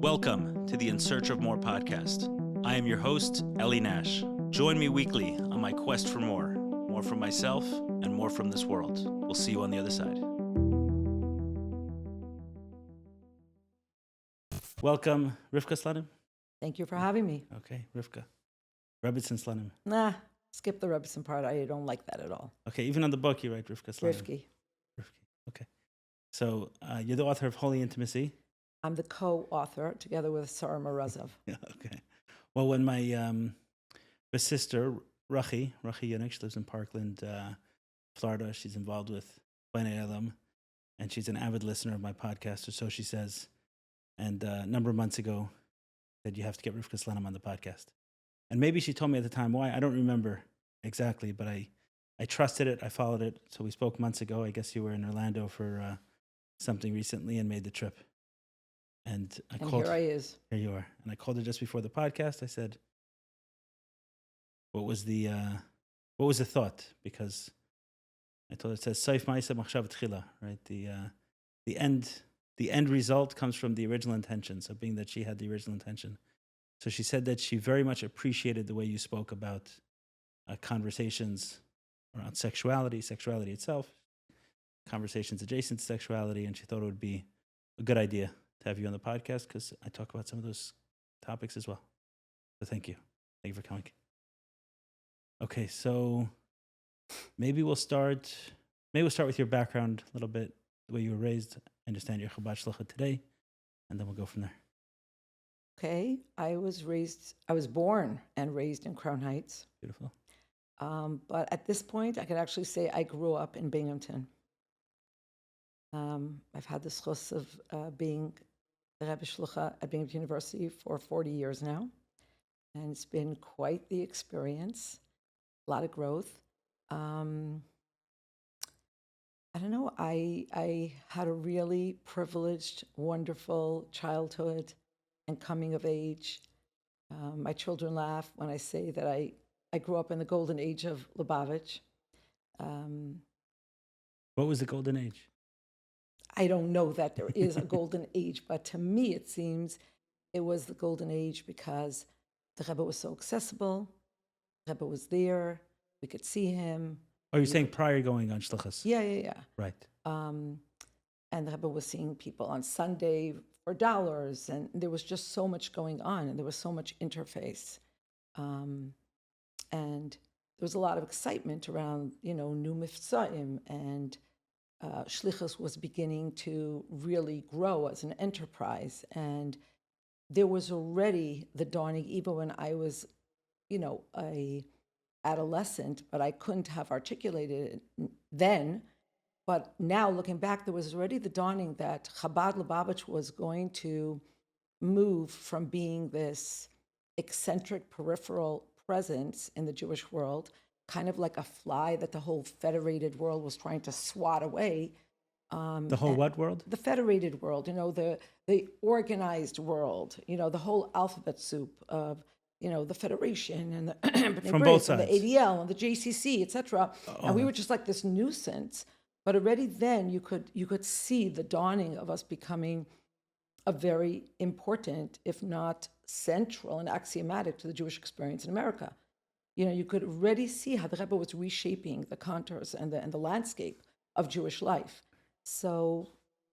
Welcome to the In Search of More podcast. I am your host, Eli Nash. Join me weekly on my quest for more from myself and more from this world. We'll see you on the other side. Welcome, Rivkah Slonim. Thank you for having me. Okay, Rivkah. Rebbe Slonim. Nah, skip the Rebbe part. I don't like that at all. Okay, even on the book you write Rivkah Slonim. Rivki. Okay. So you're the author of Holy Intimacy. I'm the co-author together with Sarah Morozov. Yeah, okay. Well, when my sister, Rachi Yunik, she lives in Parkland, Florida. She's involved with Bnei Elam, and she's an avid listener of my podcast, or so she says. And a number of months ago, said you have to get Rivkah Slonim on the podcast. And maybe she told me at the time why. I don't remember exactly, but I trusted it. I followed it. So we spoke months ago. I guess you were in Orlando for something recently and made the trip. And I called. Here I is. Here you are. And I called her just before the podcast. I said, "What was the thought?" Because I told her it says "Saif Ma'isa Machshav Tchila," right? The end result comes from the original intention. So being that she had the original intention, so she said that she very much appreciated the way you spoke about conversations around sexuality itself, conversations adjacent to sexuality, and she thought it would be a good idea to have you on the podcast because I talk about some of those topics as well. So thank you. Thank you for coming. Okay, so maybe we'll start with your background a little bit, the way you were raised. I understand your Chabad shluchah today, and then we'll go from there. Okay, I was born and raised in Crown Heights. Beautiful. But at this point, I could actually say I grew up in Binghamton. I've had the zchus of being the Rebbe shluchah at Binghamton University for 40 years now, and it's been quite the experience. A lot of growth. I don't know. I had a really privileged, wonderful childhood and coming of age. My children laugh when I say that I grew up in the golden age of Lubavitch. What was the golden age? I don't know that there is a golden age, but to me it seems it was the golden age because the Rebbe was so accessible. The Rebbe was there. We could see him. Oh, you're saying prior going on shluchas? Yeah. Right. And the Rebbe was seeing people on Sunday for dollars, and there was just so much going on, and there was so much interface. And there was a lot of excitement around, new mifsaim, and shlichus was beginning to really grow as an enterprise. And there was already the dawning, even when I was, a adolescent, but I couldn't have articulated it then. But now looking back, there was already the dawning that Chabad Lubavitch was going to move from being this eccentric peripheral presence in the Jewish world, kind of like a fly that the whole federated world was trying to swat away. The whole what world? The federated world, the organized world, the whole alphabet soup of, the Federation and the from both sides, and the ADL and the JCC, etc. And we were just like this nuisance. But already then you could see the dawning of us becoming a very important, if not central and axiomatic to the Jewish experience in America. You could already see how the Rebbe was reshaping the contours and the landscape of Jewish life. So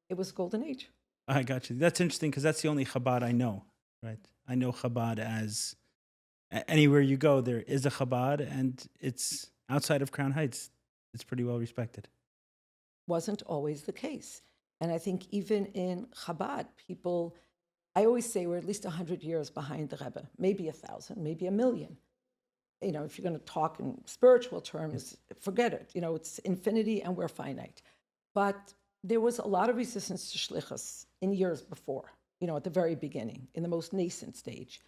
it was golden age. I got you. That's interesting because that's the only Chabad I know, right? I know Chabad as anywhere you go, there is a Chabad, and it's outside of Crown Heights. It's pretty well respected. Wasn't always the case. And I think even in Chabad, people, I always say we're at least 100 years behind the Rebbe, maybe 1,000, maybe 1,000,000. If you're going to talk in spiritual terms, forget it. It's infinity and we're finite. But there was a lot of resistance to shlichus in years before, at the very beginning, in the most nascent stage.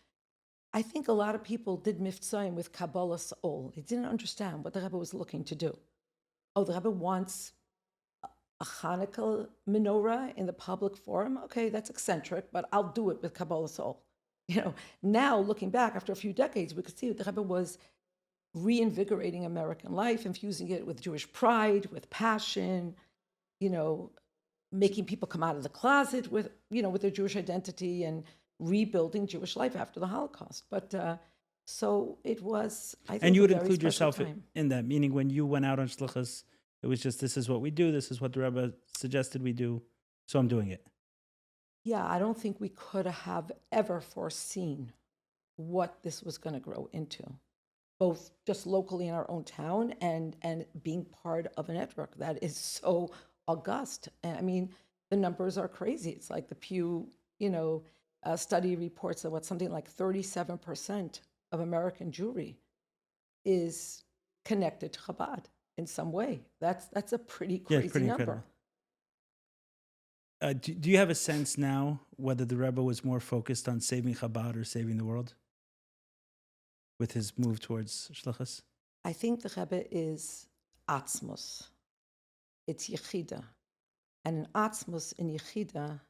I think a lot of people did miftzaim with Kabbalah Sa'ol. They didn't understand what the Rebbe was looking to do. Oh, the Rebbe wants a Hanukkah menorah in the public forum. Okay, that's eccentric, but I'll do it with Kabbalah Sa'ol. Now looking back after a few decades, we could see that the Rebbe was reinvigorating American life, infusing it with Jewish pride, with passion, making people come out of the closet with their Jewish identity and rebuilding Jewish life after the Holocaust. But so it was, I think, And you would a very include special yourself time. in that, meaning when you went out on shlichus, it was just, this is what we do, this is what the Rebbe suggested we do, so I'm doing it. Yeah, I don't think we could have ever foreseen what this was going to grow into, both just locally in our own town and being part of a network that is so august. And I mean, the numbers are crazy. It's like the Pew, study reports that something like 37% of American Jewry is connected to Chabad in some way. That's a pretty Yeah, it's crazy pretty number. incredible. Do you have a sense now whether the Rebbe was more focused on saving Chabad or saving the world with his move towards shlichus? I think the Rebbe is atzmos. It's yechida. And in atzmos, in yechida,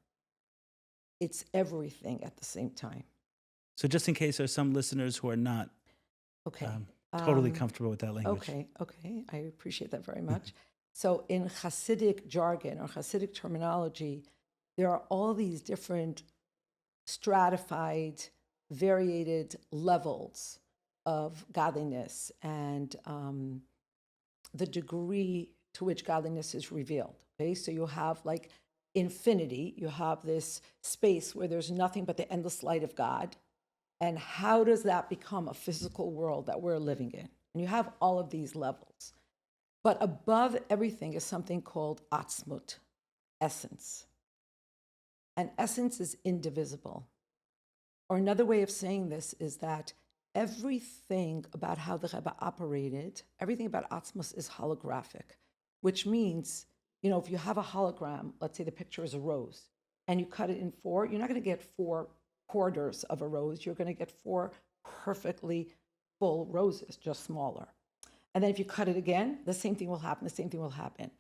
it's everything at the same time. So just in case there's some listeners who are not Okay. totally comfortable with that language. Okay. I appreciate that very much. So in Hasidic jargon or Hasidic terminology, there are all these different stratified, variated levels of godliness and the degree to which godliness is revealed. Okay, so you have like infinity, you have this space where there's nothing but the endless light of God. And how does that become a physical world that we're living in? And you have all of these levels. But above everything is something called atzmut, essence. And essence is indivisible. Or another way of saying this is that everything about how the Rebbe operated, everything about atzmos is holographic, which means, if you have a hologram, let's say the picture is a rose, and you cut it in four, you're not going to get 4 quarters of a rose. You're going to get 4 perfectly full roses, just smaller. And then if you cut it again, the same thing will happen.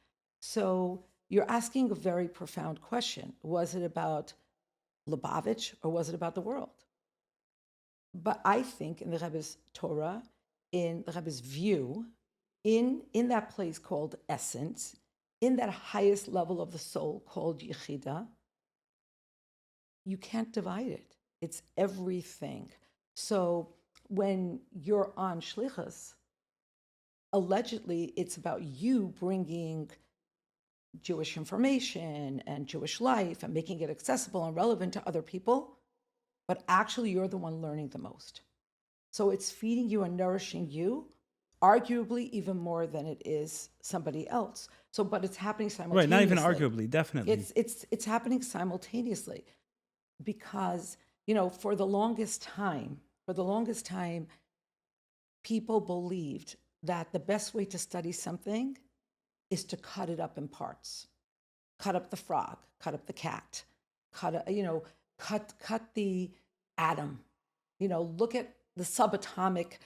So you're asking a very profound question. Was it about Lubavitch or was it about the world? But I think in the Rebbe's Torah, in the Rebbe's view, in that place called essence, in that highest level of the soul called Yechida, you can't divide it. It's everything. So when you're on Shlichus, allegedly it's about you bringing Jewish information and Jewish life and making it accessible and relevant to other people, but actually you're the one learning the most. So it's feeding you and nourishing you, arguably even more than it is somebody else. So, but it's happening simultaneously. Right, not even arguably, definitely. It's happening simultaneously because, for the longest time, people believed that the best way to study something is to cut it up in parts. Cut up the frog, cut up the cat, cut the atom, look at the subatomic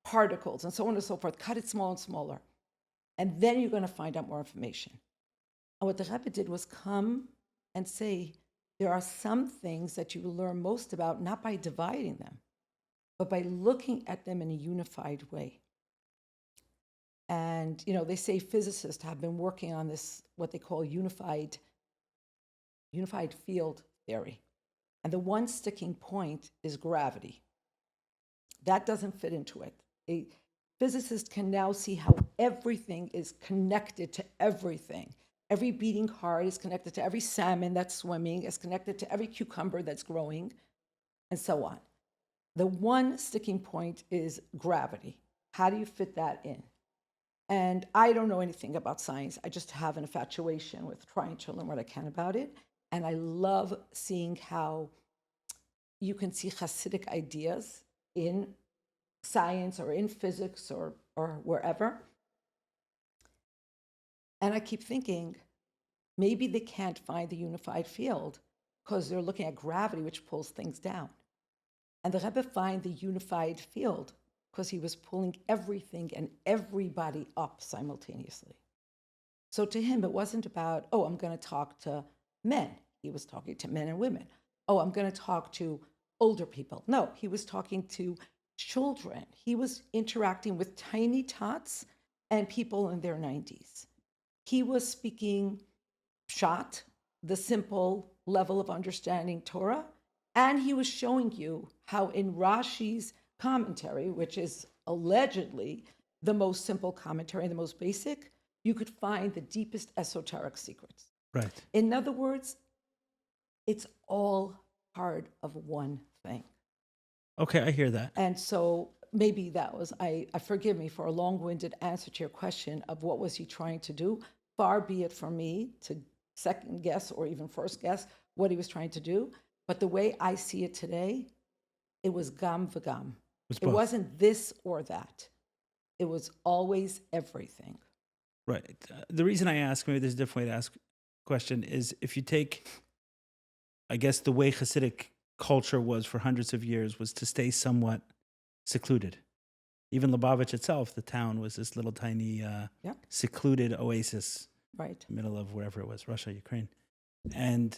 particles and so on and so forth, cut it small and smaller. And then you're going to find out more information. And what the Rebbe did was come and say, there are some things that you learn most about, not by dividing them, but by looking at them in a unified way. And, they say physicists have been working on this, what they call unified field theory. And the one sticking point is gravity. That doesn't fit into it. A physicist can now see how everything is connected to everything. Every beating heart is connected to every salmon that's swimming, is connected to every cucumber that's growing, and so on. The one sticking point is gravity. How do you fit that in? And I don't know anything about science. I just have an infatuation with trying to learn what I can about it. And I love seeing how you can see Hasidic ideas in science or in physics or wherever. And I keep thinking, maybe they can't find the unified field because they're looking at gravity, which pulls things down. And the Rebbe find the unified field because he was pulling everything and everybody up simultaneously. So to him, it wasn't about, I'm going to talk to men. He was talking to men and women. I'm going to talk to older people. No, he was talking to children. He was interacting with tiny tots and people in their 90s. He was speaking pshat, the simple level of understanding Torah, And he was showing you how in Rashi's commentary, which is allegedly the most simple commentary and the most basic, you could find the deepest esoteric secrets. Right. In other words, it's all part of one thing. Okay, I hear that. And so maybe that was, I forgive me for a long-winded answer to your question of what was he trying to do. Far be it from me to second guess or even first guess what he was trying to do. But the way I see it today, it was gam v'gam. It wasn't this or that. It was always everything. Right. The reason I ask, maybe there's a different way to ask a question, is if you take, I guess, the way Hasidic culture was for hundreds of years was to stay somewhat secluded. Even Lubavitch itself, the town, was this little tiny secluded oasis, right, middle of wherever it was, Russia, Ukraine. And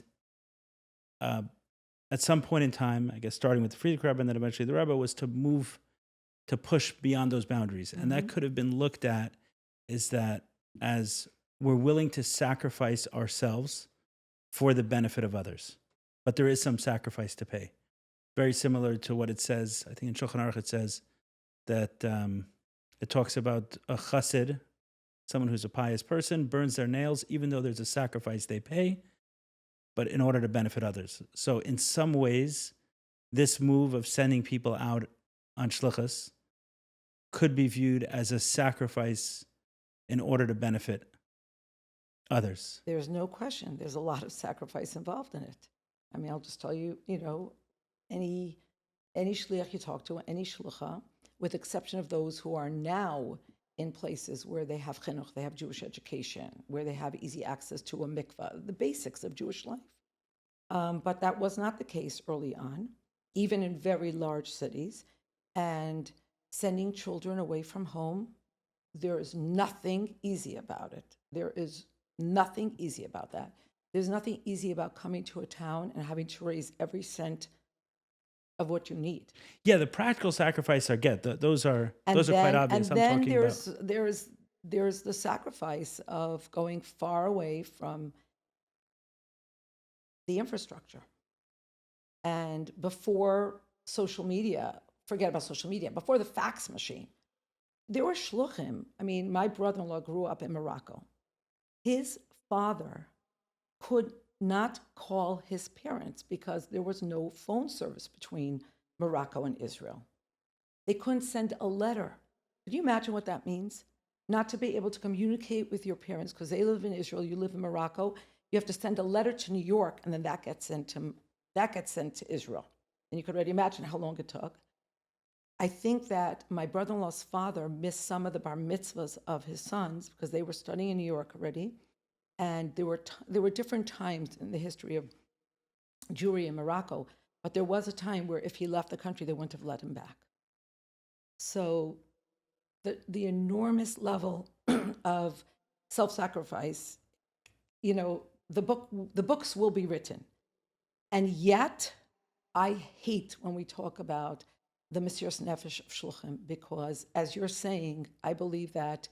at some point in time, I guess starting with the Frierdiker Rebbe and then eventually the Rebbe, was to move, to push beyond those boundaries. And that could have been looked at as we're willing to sacrifice ourselves for the benefit of others. But there is some sacrifice to pay. Very similar to what it says, I think in Shulchan Aruch it says that it talks about a chassid, someone who's a pious person, burns their nails even though there's a sacrifice they pay, but in order to benefit others. So in some ways, this move of sending people out on shlichus could be viewed as a sacrifice in order to benefit others. There's no question. There's a lot of sacrifice involved in it. I mean, I'll just tell you, any shliach you talk to, any shlucha, with exception of those who are now in places where they have chinuch, they have Jewish education, where they have easy access to a mikvah, the basics of Jewish life. But that was not the case early on, even in very large cities. And sending children away from home, there is nothing easy about it. There is nothing easy about that. There's nothing easy about coming to a town and having to raise every cent of what you need. Yeah, the practical sacrifice I get. Those are quite obvious. And then there's the sacrifice of going far away from the infrastructure. And before social media, forget about social media, before the fax machine, there were shluchim. I mean, my brother-in-law grew up in Morocco. His father could not call his parents because there was no phone service between Morocco and Israel. They couldn't send a letter. Could you imagine what that means? Not to be able to communicate with your parents because they live in Israel, you live in Morocco. You have to send a letter to New York, and then that gets sent to Israel. And you could already imagine how long it took. I think that my brother-in-law's father missed some of the bar mitzvahs of his sons because they were studying in New York already. And there were different times in the history of Jewry in Morocco, but there was a time where if he left the country, they wouldn't have let him back. So the enormous level of self-sacrifice, the books will be written. And yet, I hate when we talk about the Mesiras Nefesh of Shluchim, because as you're saying, I believe that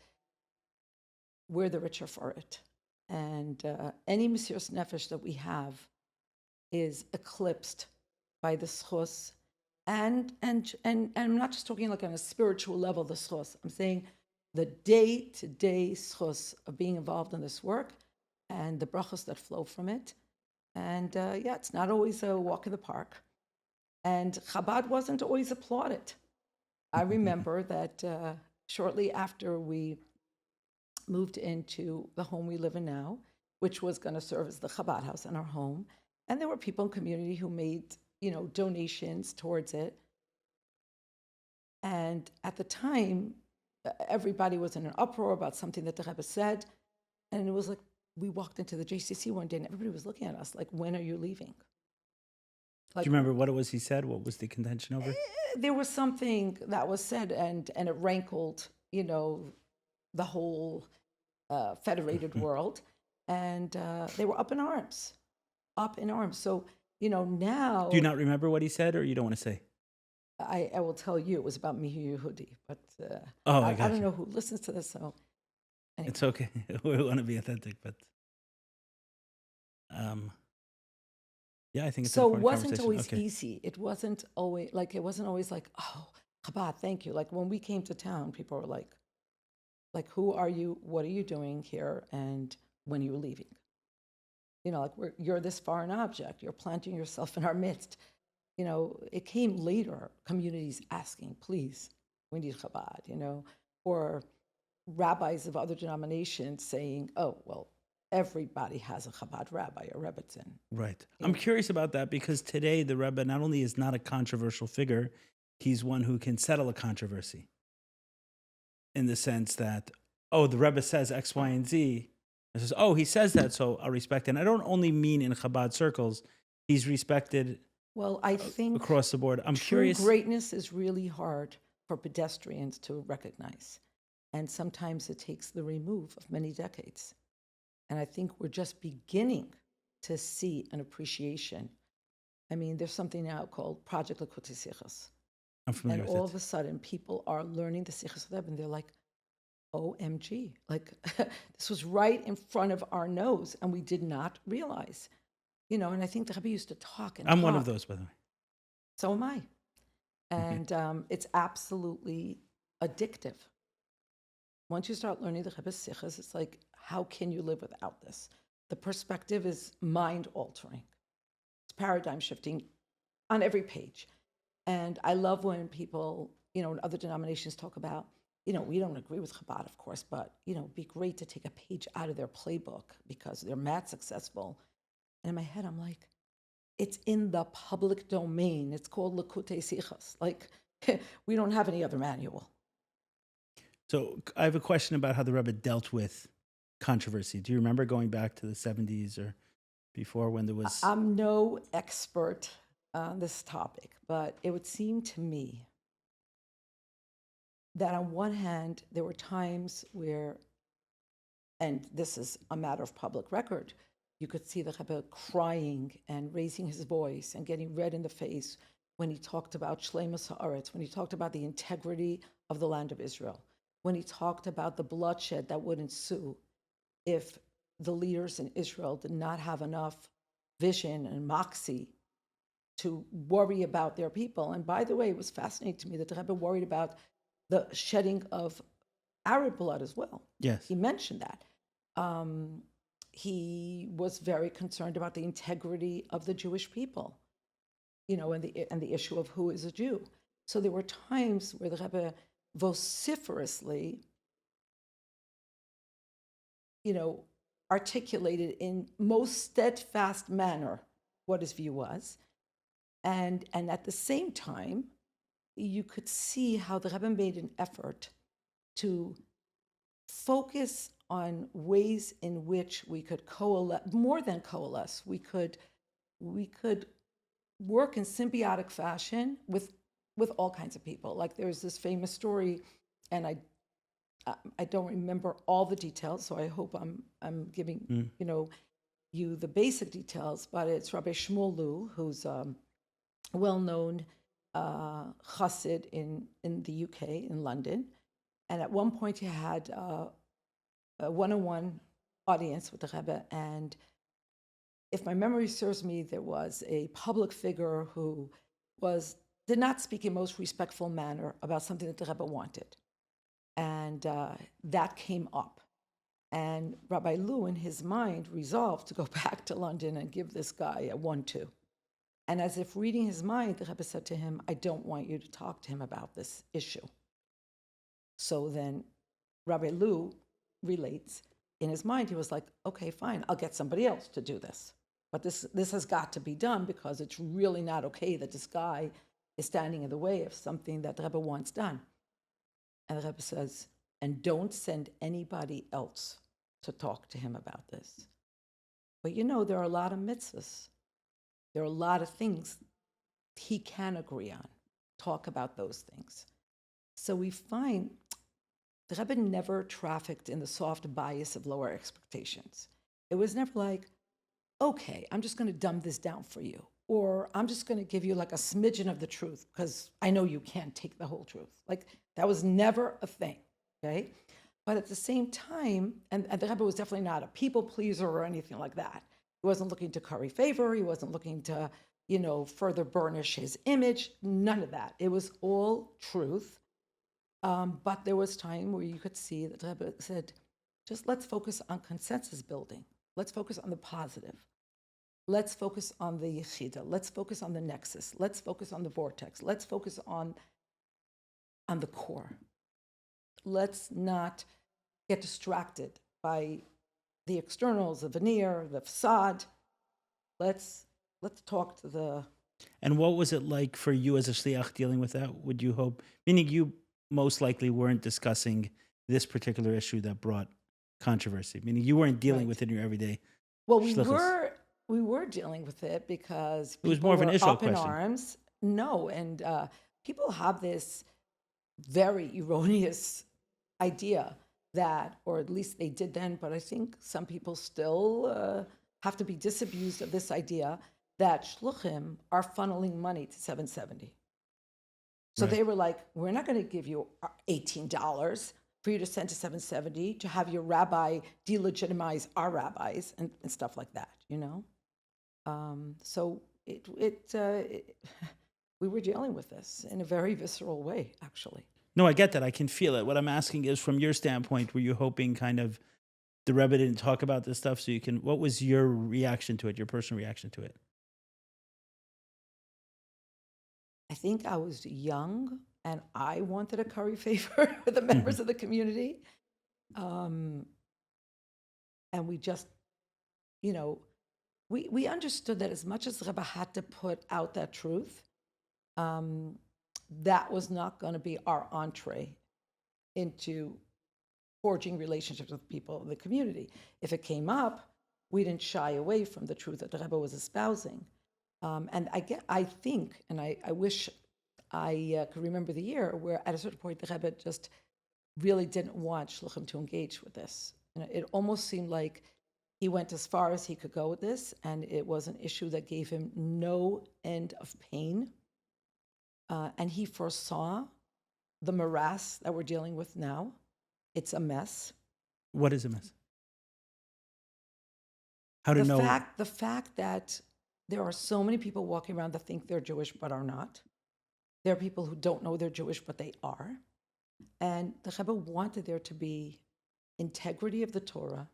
we're the richer for it. And any Mesiras Nefesh that we have is eclipsed by the schos. And I'm not just talking like on a spiritual level, the schos. I'm saying the day-to-day schos of being involved in this work and the brachos that flow from it. And it's not always a walk in the park. And Chabad wasn't always applauded. I remember that shortly after we moved into the home we live in now, which was going to serve as the Chabad house in our home. And there were people in the community who made, donations towards it. And at the time, everybody was in an uproar about something that the Rebbe said. And it was like, we walked into the JCC one day and everybody was looking at us like, when are you leaving? Do you remember what it was he said? What was the contention over? There was something that was said and it rankled, the whole federated world. And they were up in arms. So, now... Do you not remember what he said, or you don't want to say? I will tell you, it was about Mihi Yehudi, but I don't know who listens to this, so... Anyway. It's okay. We want to be authentic, but... Yeah, I think it's an So it important wasn't conversation. always Okay. easy. It wasn't always like, oh, Chabad, thank you. Like when we came to town, people were like, who are you? What are you doing here? And when are you leaving? You know, like you're this foreign object. You're planting yourself in our midst. You know, it came later, communities asking, please, we need Chabad, you know, or rabbis of other denominations saying, oh, well, everybody has a Chabad rabbi, a Rebbetzin. Right. You I'm know, curious about that because today the Rebbe not only is not a controversial figure, he's one who can settle a controversy in the sense that, oh, the Rebbe says X, Y, and Z. And says, oh, he says that, so I'll respect it. And I don't only mean in Chabad circles, he's respected well, I think across the board. I'm true curious. greatness is really hard for pedestrians to recognize. And sometimes it takes the remove of many decades. And I think we're just beginning to see an appreciation. I mean, there's something now called Project Likutei Sichos. I'm familiar And with all it. of a sudden, people are learning the Sichos Rebbe, and they're like, OMG, like this was right in front of our nose, and we did not realize. You know, and I think the Rebbe used to talk and I'm talk. one of those, by the way. So am I. Okay. And it's absolutely addictive. Once you start learning the Rebbe's Sichos, it's like, how can you live without this? The perspective is mind altering. It's paradigm shifting on every page. And I love when people, you know, in other denominations talk about, you know, we don't agree with Chabad, of course, but, you know, it'd be great to take a page out of their playbook because they're mad successful. And in my head, I'm like, it's in the public domain. It's called Likutei Sichos. Like, we don't have any other manual. So I have a question about how the Rebbe dealt with controversy. Do you remember going back to the 70s or before when there was... I'm no expert on this topic, but it would seem to me that on one hand, there were times where, and this is a matter of public record, you could see the Rebbe crying and raising his voice and getting red in the face when he talked about Shleimus Haaretz, when he talked about the integrity of the land of Israel, when he talked about the bloodshed that would ensue if the leaders in Israel did not have enough vision and moxie to worry about their people. And by the way, it was fascinating to me that the Rebbe worried about the shedding of Arab blood as well. Yes. He mentioned that. He was very concerned about the integrity of the Jewish people, you know, and the issue of who is a Jew. So there were times where the Rebbe vociferously, you know, articulated in most steadfast manner what his view was. And at the same time, you could see how the Rebbe made an effort to focus on ways in which we could coalesce, more than coalesce, we could work in symbiotic fashion with all kinds of people. Like there's this famous story, and I don't remember all the details, so I hope I'm giving you know you the basic details. But it's Rabbi Shmuel Lu, who's well-known chassid in the UK, in London. And at one point he had a one-on-one audience with the Rebbe. And if my memory serves me, there was a public figure who did not speak in most respectful manner about something that the Rebbe wanted. And that came up. And Rabbi Lu, in his mind, resolved to go back to London and give this guy a 1-2. And as if reading his mind, the Rebbe said to him, I don't want you to talk to him about this issue. So then Rabbi Lu relates, in his mind, he was like, okay, fine, I'll get somebody else to do this. But this has got to be done because it's really not okay that this guy is standing in the way of something that the Rebbe wants done. And the Rebbe says, and don't send anybody else to talk to him about this. But you know, there are a lot of mitzvahs. There are a lot of things he can agree on. Talk about those things. So we find the Rebbe never trafficked in the soft bias of lower expectations. It was never like, okay, I'm just going to dumb this down for you. Or I'm just going to give you like a smidgen of the truth because I know you can't take the whole truth. Like that was never a thing, okay? But at the same time, and the Rebbe was definitely not a people pleaser or anything like that. It He wasn't looking to curry favor. He wasn't looking to, further burnish his image. None of that. It was all truth. But there was time where you could see that Rebbe said, just let's focus on consensus building. Let's focus on the positive. Let's focus on the yechida. Let's focus on the nexus. Let's focus on the vortex. Let's focus on the core. Let's not get distracted by the externals, the veneer, the facade. Let's talk to the... And what was it like for you as a shliach dealing with that? Would you hope, meaning you most likely weren't discussing this particular issue that brought controversy, meaning you weren't dealing with it in your everyday. Well, shlichus. we were dealing with it because It was more of an were Israel up in question. arms. No, and people have this very erroneous idea that, or at least they did then, but I think some people still have to be disabused of this idea that shluchim are funneling money to 770. So Right. they were like, we're not going to give you $18 for you to send to 770 to have your rabbi delegitimize our rabbis and stuff like that, So we were dealing with this in a very visceral way, actually. No, I get that. I can feel it. What I'm asking is, from your standpoint, were you hoping kind of the Rebbe didn't talk about this stuff so you can, what was your reaction to it, your personal reaction to it? I think I was young and I wanted to curry favor with the members of the community. And we just, we understood that as much as Rebbe had to put out that truth, that was not going to be our entree into forging relationships with people in the community. If it came up, we didn't shy away from the truth that the Rebbe was espousing. And I think, and I wish I could remember the year where at a certain point the Rebbe just really didn't want shluchim to engage with this. It almost seemed like he went as far as he could go with this, and it was an issue that gave him no end of pain. And he foresaw the morass that we're dealing with now. It's a mess. What is a mess? How to know? The fact that there are so many people walking around that think they're Jewish but are not. There are people who don't know they're Jewish but they are. And the Rebbe wanted there to be integrity of the Torah,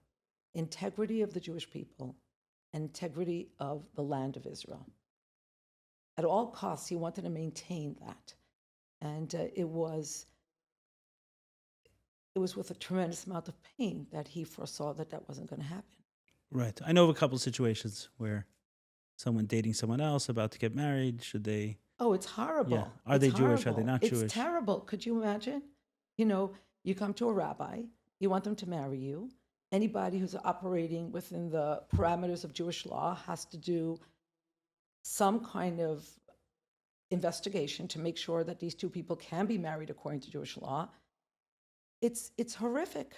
integrity of the Jewish people, and integrity of the land of Israel. At all costs, he wanted to maintain that. And it was with a tremendous amount of pain that he foresaw that wasn't going to happen. Right. I know of a couple of situations where someone dating someone else, about to get married, should they... Oh, it's horrible. Yeah. Are they Jewish? Are they not Jewish? It's terrible. Could you imagine? You come to a rabbi, you want them to marry you. Anybody who's operating within the parameters of Jewish law has to do some kind of investigation to make sure that these two people can be married according to Jewish law. It's horrific.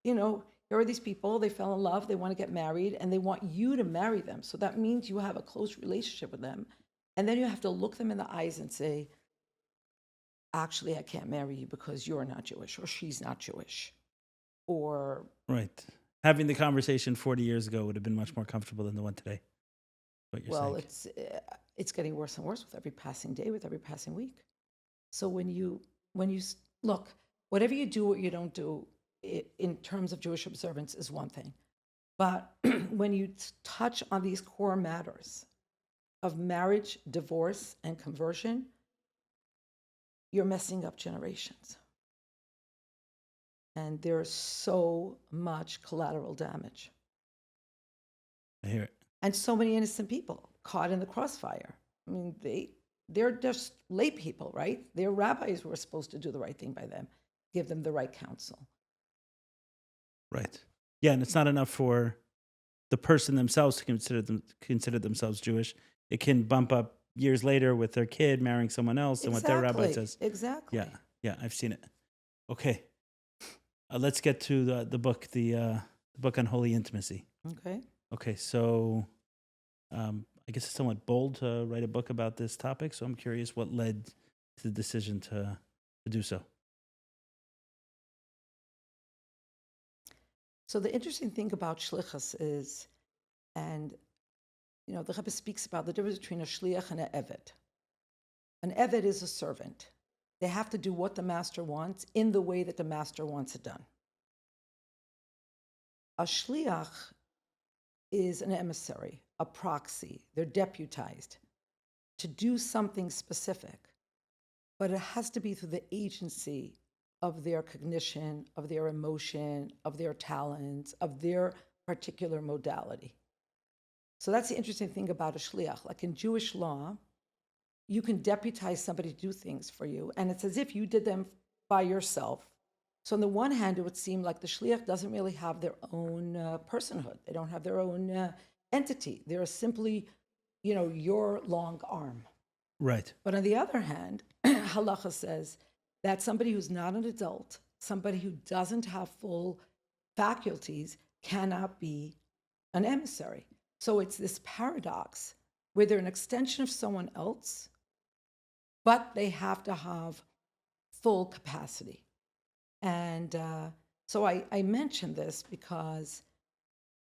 Here are these people, they fell in love, they want to get married, and they want you to marry them. So that means you have a close relationship with them. And then you have to look them in the eyes and say, actually, I can't marry you because you're not Jewish or she's not Jewish. Or... Right. Having the conversation 40 years ago would have been much more comfortable than the one today. What you're saying. It's getting worse and worse with every passing day, with every passing week. So when you look, whatever you do or you don't do in terms of Jewish observance is one thing. But when you touch on these core matters of marriage, divorce, and conversion, you're messing up generations. And there's so much collateral damage. I hear it. And so many innocent people caught in the crossfire. I mean, they're just lay people, right? Their rabbis were supposed to do the right thing by them, give them the right counsel. Right. Yeah, and it's not enough for the person themselves to consider themselves Jewish. It can bump up years later with their kid marrying someone else and what their rabbi says. Exactly. Yeah, I've seen it. Okay. Let's get to the book, the book on holy intimacy. Okay, so I guess it's somewhat bold to write a book about this topic, so I'm curious what led to the decision to do so. So the interesting thing about shlichus is, and the Rebbe speaks about the difference between a shliach and an eved. An eved is a servant. They have to do what the master wants in the way that the master wants it done. A shliach is an emissary, a proxy. They're deputized to do something specific, but it has to be through the agency of their cognition, of their emotion, of their talents, of their particular modality. So that's the interesting thing about a shliach. Like in Jewish law, you can deputize somebody to do things for you, and it's as if you did them by yourself. So on the one hand, it would seem like the shliach doesn't really have their own personhood. They don't have their own entity. They're simply, your long arm. Right. But on the other hand, halacha says that somebody who's not an adult, somebody who doesn't have full faculties, cannot be an emissary. So it's this paradox where they're an extension of someone else, but they have to have full capacity. And so I mention this because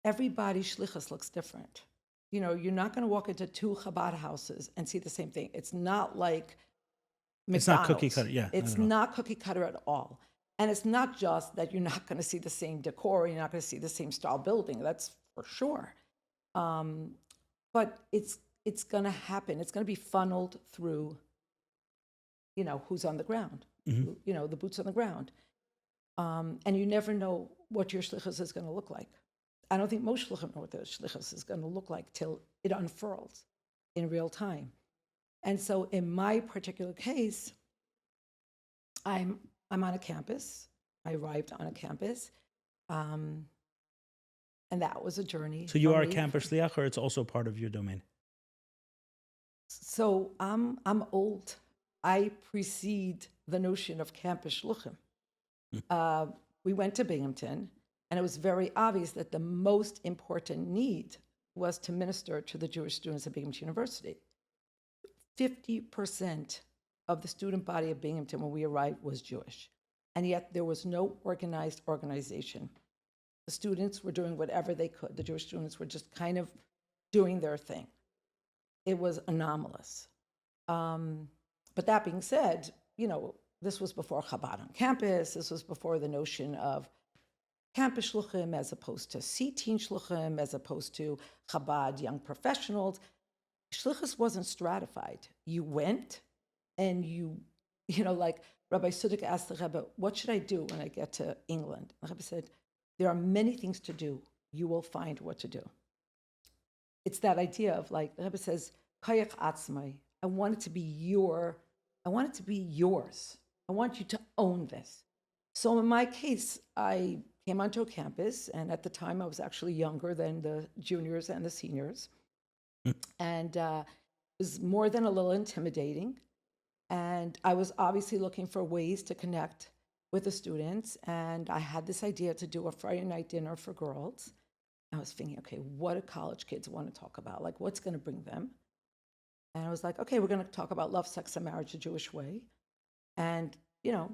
everybody's shlichus looks different. You're not going to walk into two Chabad houses and see the same thing. It's not like McDonald's. It's not cookie cutter, yeah. It's not cookie cutter at all. And it's not just that you're not going to see the same decor, you're not going to see the same style building, that's for sure. But it's going to happen. It's going to be funneled through, who's on the ground, Mm-hmm. the boots on the ground. And you never know what your shlichus is going to look like. I don't think most shlichim know what their shlichus is going to look like till it unfurls in real time. And so in my particular case, I'm on a campus. I arrived on a campus. And that was a journey. So you are a campus shliach, or it's also part of your domain? So I'm old. I precede the notion of campus shluchim. We went to Binghamton, and it was very obvious that the most important need was to minister to the Jewish students at Binghamton University. 50% of the student body of Binghamton when we arrived was Jewish, and yet there was no organized organization. The students were doing whatever they could. The Jewish students were just kind of doing their thing. It was anomalous. But that being said, this was before Chabad on campus. This was before the notion of campus shluchim as opposed to C-teen shluchim, as opposed to Chabad young professionals. Shluchus wasn't stratified. You went and like Rabbi Sudik asked the Rebbe, what should I do when I get to England? The Rebbe said, there are many things to do. You will find what to do. It's that idea of the Rebbe says, Kayach atzmai. I want it to be yours. I want you to own this. So in my case, I came onto a campus, and at the time I was actually younger than the juniors and the seniors. And it was more than a little intimidating. And I was obviously looking for ways to connect with the students. And I had this idea to do a Friday night dinner for girls. I was thinking, okay, what do college kids want to talk about? What's going to bring them? And I was like, okay, we're going to talk about love, sex, and marriage the Jewish way. And,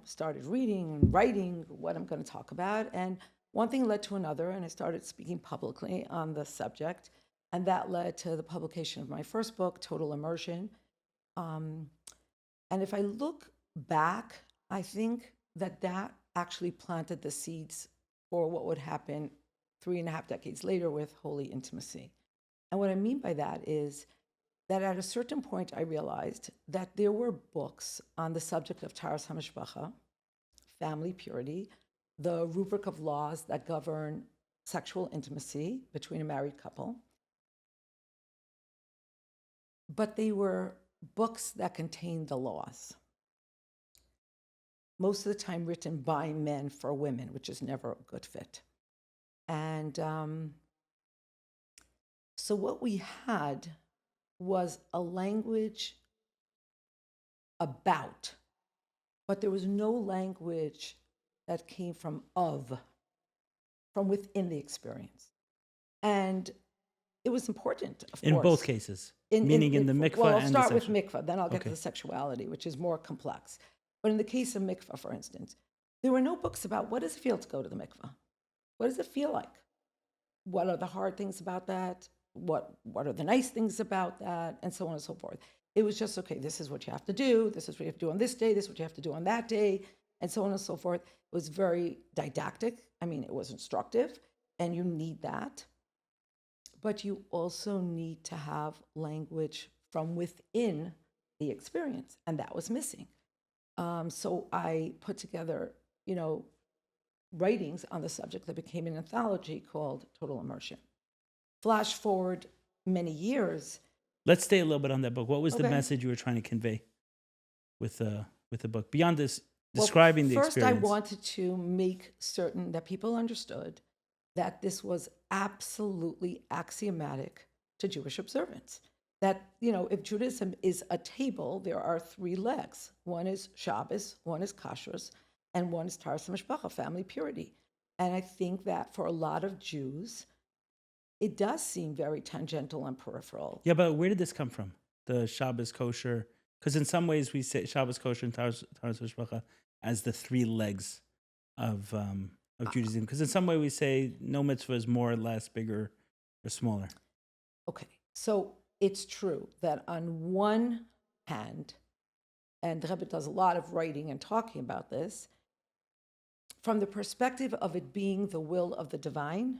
started reading and writing what I'm going to talk about. And one thing led to another, and I started speaking publicly on the subject. And that led to the publication of my first book, Total Immersion. And if I look back, I think that actually planted the seeds for what would happen 3.5 decades later with Holy Intimacy. And what I mean by that is that at a certain point, I realized that there were books on the subject of Taras HaMishpacha, family purity, the rubric of laws that govern sexual intimacy between a married couple. But they were books that contained the laws. Most of the time written by men for women, which is never a good fit. And so what we had was a language about, but there was no language that came from within the experience. And it was important, of course. In both cases, meaning in the mikvah well, I'll and start the with mikvah, then I'll get to Okay. the sexuality, which is more complex. But in the case of mikvah, for instance, there were no books about what does it feel to go to the mikvah? What does it feel like? What are the hard things about that? what are the nice things about that, and so on and so forth. It was just, okay, this is what you have to do, this is what you have to do on this day, this is what you have to do on that day, and so on and so forth. It was very didactic. I mean, it was instructive, and you need that. But you also need to have language from within the experience, and that was missing. So I put together, writings on the subject that became an anthology called Total Immersion. Flash forward many years. Let's stay a little bit on that book. What was the Okay. message you were trying to convey with the book beyond this describing the First, experience? I wanted to make certain that people understood that this was absolutely axiomatic to Jewish observance. That, if Judaism is a table, there are 3 legs. One is Shabbos, one is Kashrus, and one is Taras Mishpacha, family purity. And I think that for a lot of Jews, it does seem very tangential and peripheral. Yeah, but where did this come from? The Shabbos kosher? Because in some ways we say Shabbos kosher and Taras Mishpacha as the 3 legs of Judaism. Because in some way we say no mitzvah is more or less, bigger or smaller. Okay, so it's true that on one hand, and the Rebbe does a lot of writing and talking about this, from the perspective of it being the will of the divine,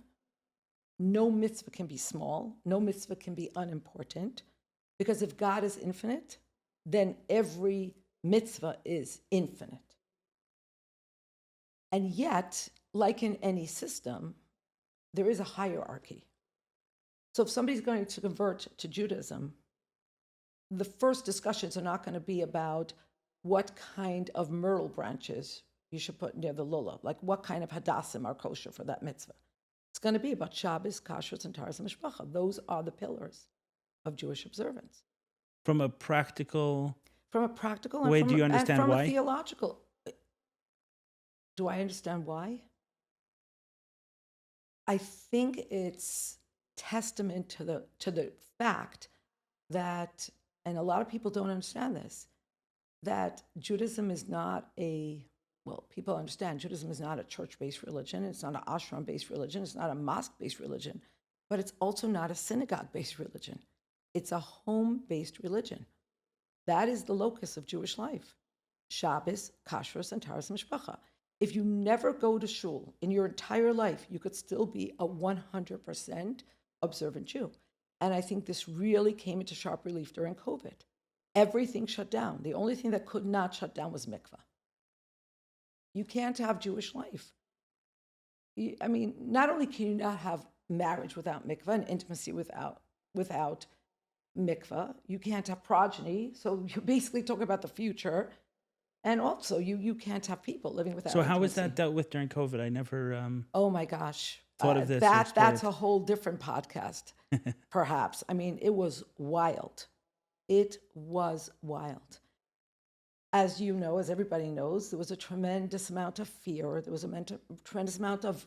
no mitzvah can be small, no mitzvah can be unimportant, because if God is infinite, then every mitzvah is infinite. And yet, like in any system, there is a hierarchy. So if somebody's going to convert to Judaism, the first discussions are not going to be about what kind of myrtle branches you should put near the lulav, like what kind of hadassim are kosher for that mitzvah. It's going to be about Shabbos, Kashrus, and Taras Mishpacha. Those are the pillars of Jewish observance. From a practical and way, from, do you understand and from why? a theological. Do I understand why? I think it's testament to the fact that, and a lot of people don't understand this, that Judaism is not people understand Judaism is not a church-based religion, it's not an ashram-based religion, it's not a mosque-based religion, but it's also not a synagogue-based religion. It's a home-based religion. That is the locus of Jewish life. Shabbos, Kashrus, and Taras Mishpacha. If you never go to shul in your entire life, you could still be a 100% observant Jew. And I think this really came into sharp relief during COVID. Everything shut down. The only thing that could not shut down was mikvah. You can't have Jewish life. I mean, not only can you not have marriage without mikvah and intimacy without mikvah, you can't have progeny. So you're basically talking about the future. And also, you can't have people living without So how intimacy. was that dealt with during COVID? I never oh my gosh. thought of this. That's a whole different podcast, perhaps. I mean, it was wild. It was wild. As you know, as everybody knows, there was a tremendous amount of fear. There was a tremendous amount of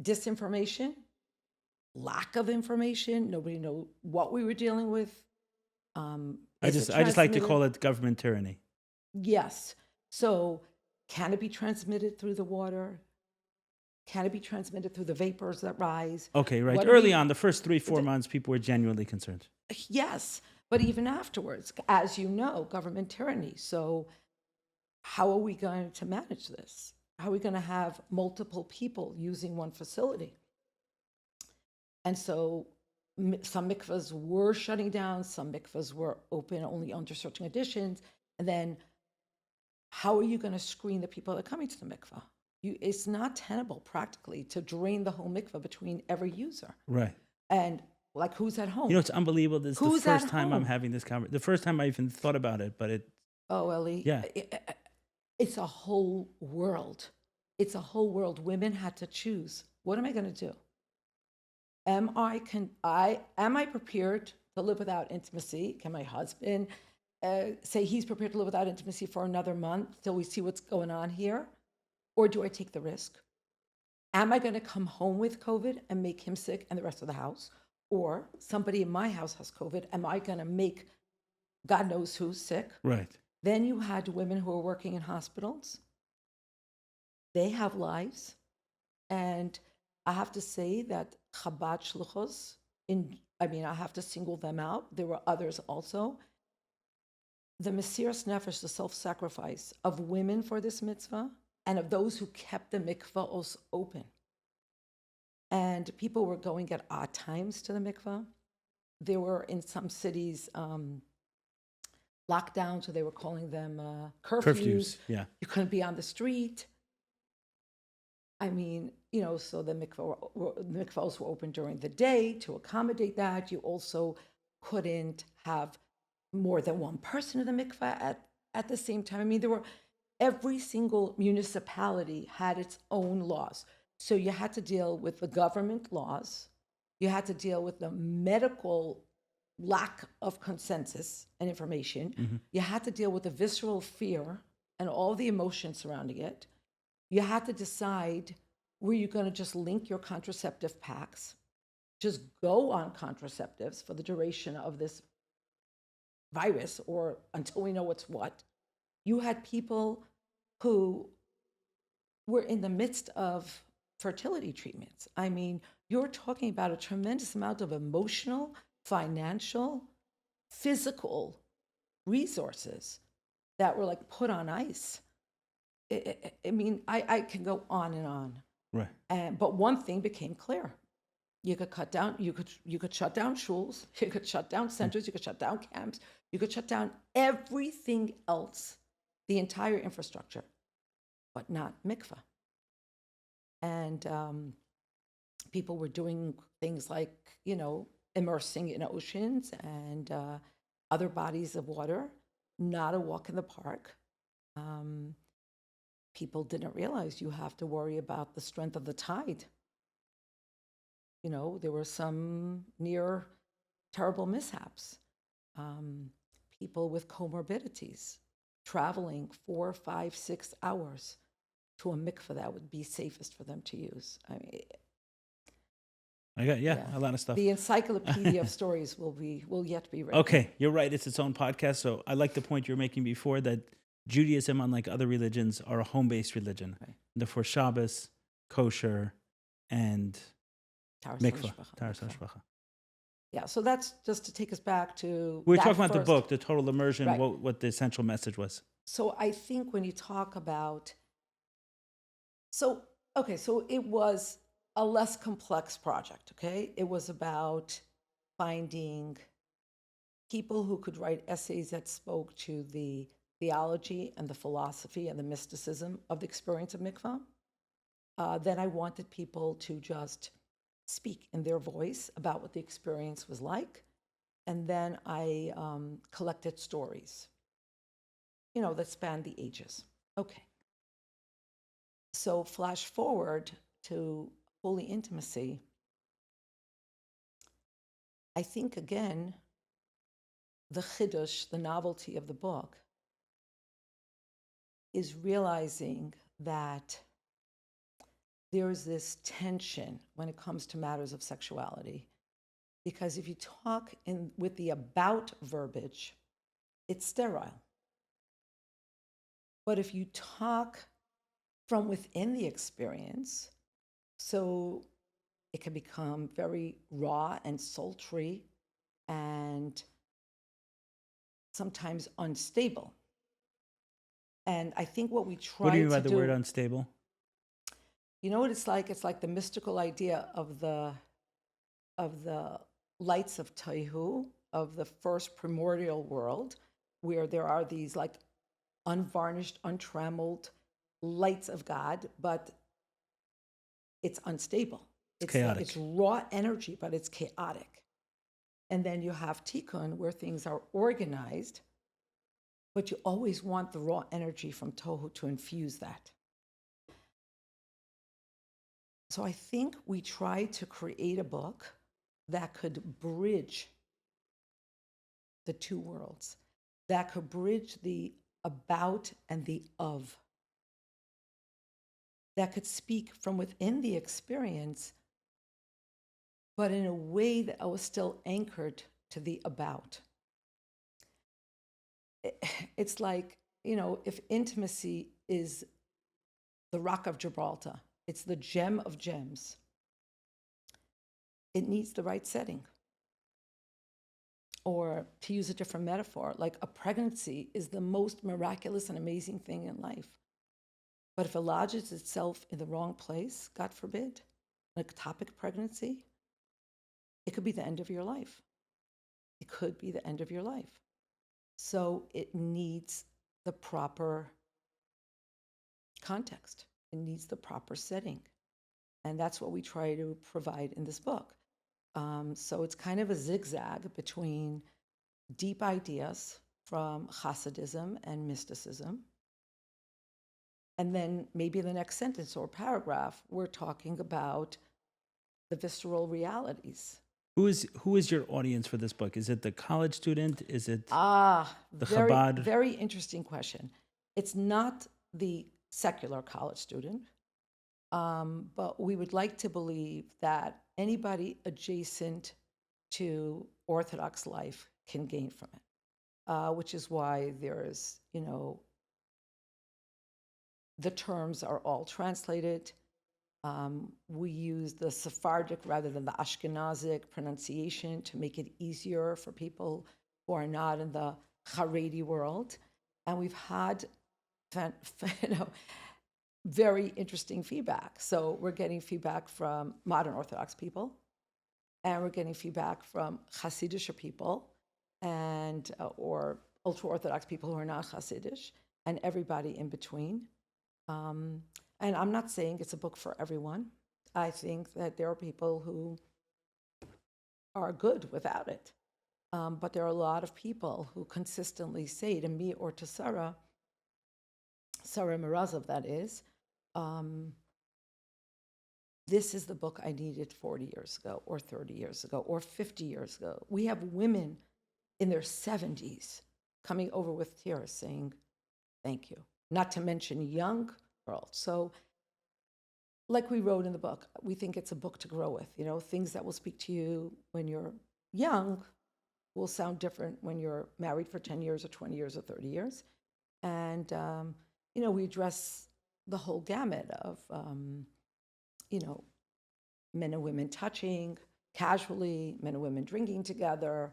disinformation, lack of information. Nobody knew what we were dealing with. I just like to call it government tyranny. Yes. So can it be transmitted through the water? Can it be transmitted through the vapors that rise? Okay, right. Early on, the first 3-4 months, people were genuinely concerned. Yes. But even afterwards, as you know, government tyranny. So how are we going to manage this? How are we going to have multiple people using one facility? And so some mikvahs were shutting down, some mikvahs were open only under certain conditions. And then how are you going to screen the people that are coming to the mikvah? It's not tenable practically to drain the whole mikvah between every user. Right. And like, who's at home? It's unbelievable. This is the first time I'm having this conversation. The first time I even thought about it, but it... Oh, Eli. Yeah. It's a whole world. It's a whole world. Women had to choose. What am I going to do? Am I prepared to live without intimacy? Can my husband say he's prepared to live without intimacy for another month till we see what's going on here? Or do I take the risk? Am I going to come home with COVID and make him sick and the rest of the house? Or somebody in my house has COVID. Am I going to make God knows who sick? Right. Then you had women who are working in hospitals. They have lives. And I have to say that Chabad shluchos I have to single them out. There were others also. The Mesiras Nefesh, the self-sacrifice of women for this mitzvah, and of those who kept the mikvahos open. And people were going at odd times to the mikvah. There were, in some cities, lockdowns, so they were calling them curfews. Yeah. You couldn't be on the street. So the mikvahs were open during the day to accommodate that. You also couldn't have more than one person in the mikvah at the same time. Every single municipality had its own laws. So you had to deal with the government laws. You had to deal with the medical lack of consensus and information. Mm-hmm. You had to deal with the visceral fear and all the emotions surrounding it. You had to decide, were you going to just link your contraceptive packs, just go on contraceptives for the duration of this virus or until we know what's what? You had people who were in the midst of fertility treatments. You're talking about a tremendous amount of emotional, financial, physical resources that were like put on ice. I can go on and on. Right. But one thing became clear. You could cut down, you could shut down schools, you could shut down centers, you could shut down camps, you could shut down everything else, the entire infrastructure, but not mikvah. And people were doing things like, immersing in oceans and other bodies of water, not a walk in the park. People didn't realize you have to worry about the strength of the tide. There were some near terrible mishaps. People with comorbidities traveling 4, 5, 6 hours to a mikveh that would be safest for them to use. A lot of stuff. The encyclopedia of stories will yet be written. Okay, you're right. It's its own podcast. So I like the point you were making before that Judaism, unlike other religions, are a home-based religion. Right. Therefore, Shabbos, kosher, and mikvah. Yeah, so that's just to take us back to. We were talking about the book, the total immersion, right. what the essential message was. So I think when you talk about, so it was a less complex project, okay? It was about finding people who could write essays that spoke to the theology and the philosophy and the mysticism of the experience of mikvah. Then I wanted people to just speak in their voice about what the experience was like. And then I collected stories, that spanned the ages. Okay. So flash forward to holy intimacy. I think, again, the chiddush, the novelty of the book, is realizing that there's this tension when it comes to matters of sexuality. Because if you talk with the about verbiage, it's sterile. But if you talk from within the experience, so it can become very raw and sultry and sometimes unstable. And I think what we try to do... What do you mean by the word unstable? You know what it's like? It's like the mystical idea of the lights of Taihu, of the first primordial world, where there are these like unvarnished, untrammeled lights of God, but it's unstable. It's chaotic. It's raw energy, but it's chaotic. And then you have Tikkun, where things are organized, but you always want the raw energy from Tohu to infuse that. So I think we tried to create a book that could bridge the two worlds, that could bridge the about and the of, that could speak from within the experience, but in a way that was still anchored to the about. It's like, if intimacy is the rock of Gibraltar, it's the gem of gems, it needs the right setting. Or to use a different metaphor, like a pregnancy is the most miraculous and amazing thing in life. But if it lodges itself in the wrong place, God forbid, an ectopic pregnancy, it could be the end of your life. It could be the end of your life. So it needs the proper context. It needs the proper setting. And that's what we try to provide in this book. So it's kind of a zigzag between deep ideas from Hasidism and mysticism. And then maybe the next sentence or paragraph, we're talking about the visceral realities. Who is your audience for this book? Is it the college student? Is it the very, Chabad? very interesting question. It's not the secular college student, but we would like to believe that anybody adjacent to Orthodox life can gain from it, which is why there's, the terms are all translated. We use the Sephardic rather than the Ashkenazic pronunciation to make it easier for people who are not in the Haredi world. And we've had very interesting feedback. So we're getting feedback from modern Orthodox people, and we're getting feedback from Hasidic people, and or ultra-Orthodox people who are not Hasidic, and everybody in between. And I'm not saying it's a book for everyone. I think that there are people who are good without it. But there are a lot of people who consistently say to me or to Sarah Mirazov, that is, this is the book I needed 40 years ago, or 30 years ago, or 50 years ago. We have women in their 70s coming over with tears saying, thank you. Not to mention young girls. So, like we wrote in the book, we think it's a book to grow with. Things that will speak to you when you're young will sound different when you're married for 10 years or 20 years or 30 years. And, we address the whole gamut of, men and women touching casually, men and women drinking together.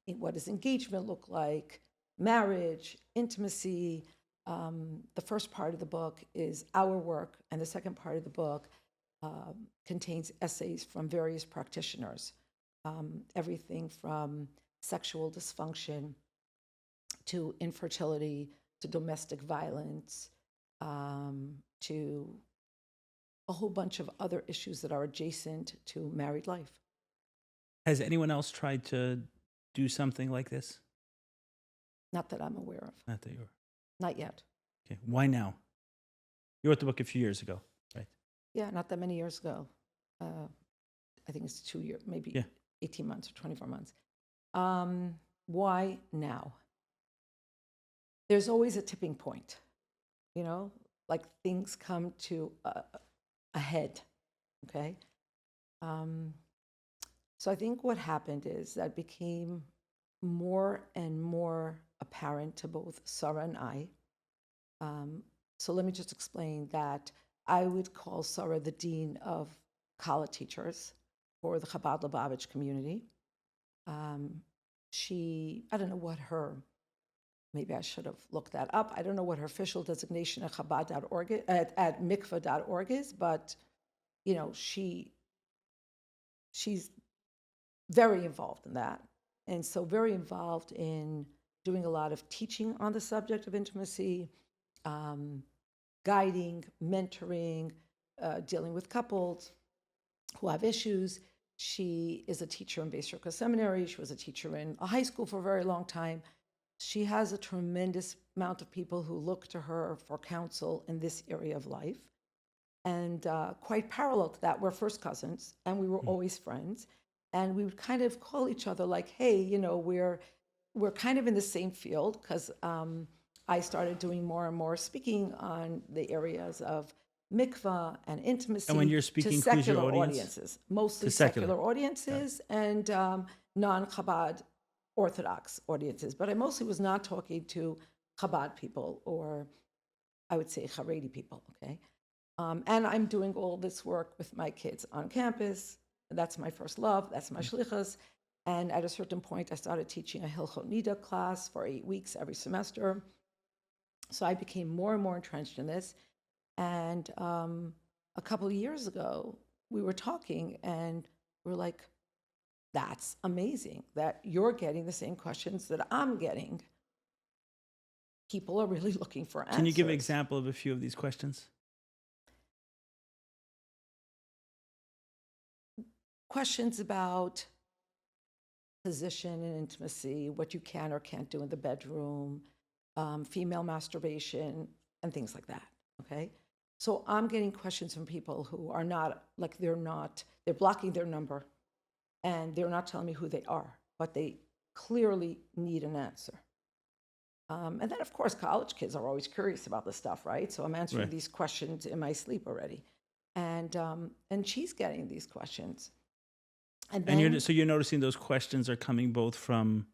What does engagement look like? Marriage, intimacy. The first part of the book is our work, and the second part of the book contains essays from various practitioners, everything from sexual dysfunction to infertility to domestic violence to a whole bunch of other issues that are adjacent to married life. Has anyone else tried to do something like this? Not that I'm aware of. Not that you're. Not yet. Okay. Why now? You wrote the book a few years ago, right? Yeah, not that many years ago. I think it's 2 years, maybe 18 months or 24 months. Why now? There's always a tipping point, like things come to a head, okay? So I think what happened is that became more and more apparent to both Sarah and I. So let me just explain that I would call Sarah the dean of college teachers for the Chabad Lubavitch community. I don't know what maybe I should have looked that up. I don't know what her official designation at Chabad.org, at Mikvah.org is, but, she's very involved in that. And so very involved in doing a lot of teaching on the subject of intimacy, guiding, mentoring, dealing with couples who have issues. She is a teacher in Rivkah Seminary. She was a teacher in a high school for a very long time. She has a tremendous amount of people who look to her for counsel in this area of life. And quite parallel to that, we're first cousins, and we were always friends. And we would kind of call each other like, hey, we're kind of in the same field, because I started doing more and more speaking on the areas of mikvah and intimacy. And when you're speaking, to secular who's your audience? Audiences, mostly To secular audiences and non-Chabad Orthodox audiences. But I mostly was not talking to Chabad people, or I would say Haredi people, okay? And I'm doing all this work with my kids on campus. That's my first love. That's my shlichus. And at a certain point, I started teaching a Hilchot Nida class for 8 weeks every semester. So I became more and more entrenched in this. And a couple of years ago, we were talking and we were like, that's amazing that you're getting the same questions that I'm getting. People are really looking for answers. Can you give an example of a few of these questions? Questions about position and intimacy, what you can or can't do in the bedroom, female masturbation, and things like that, okay? So I'm getting questions from people who are not, like they're blocking their number and they're not telling me who they are, but they clearly need an answer. And then, of course, college kids are always curious about this stuff, right? So I'm answering these questions in my sleep already. And she's getting these questions. And then, so you're noticing those questions are coming both from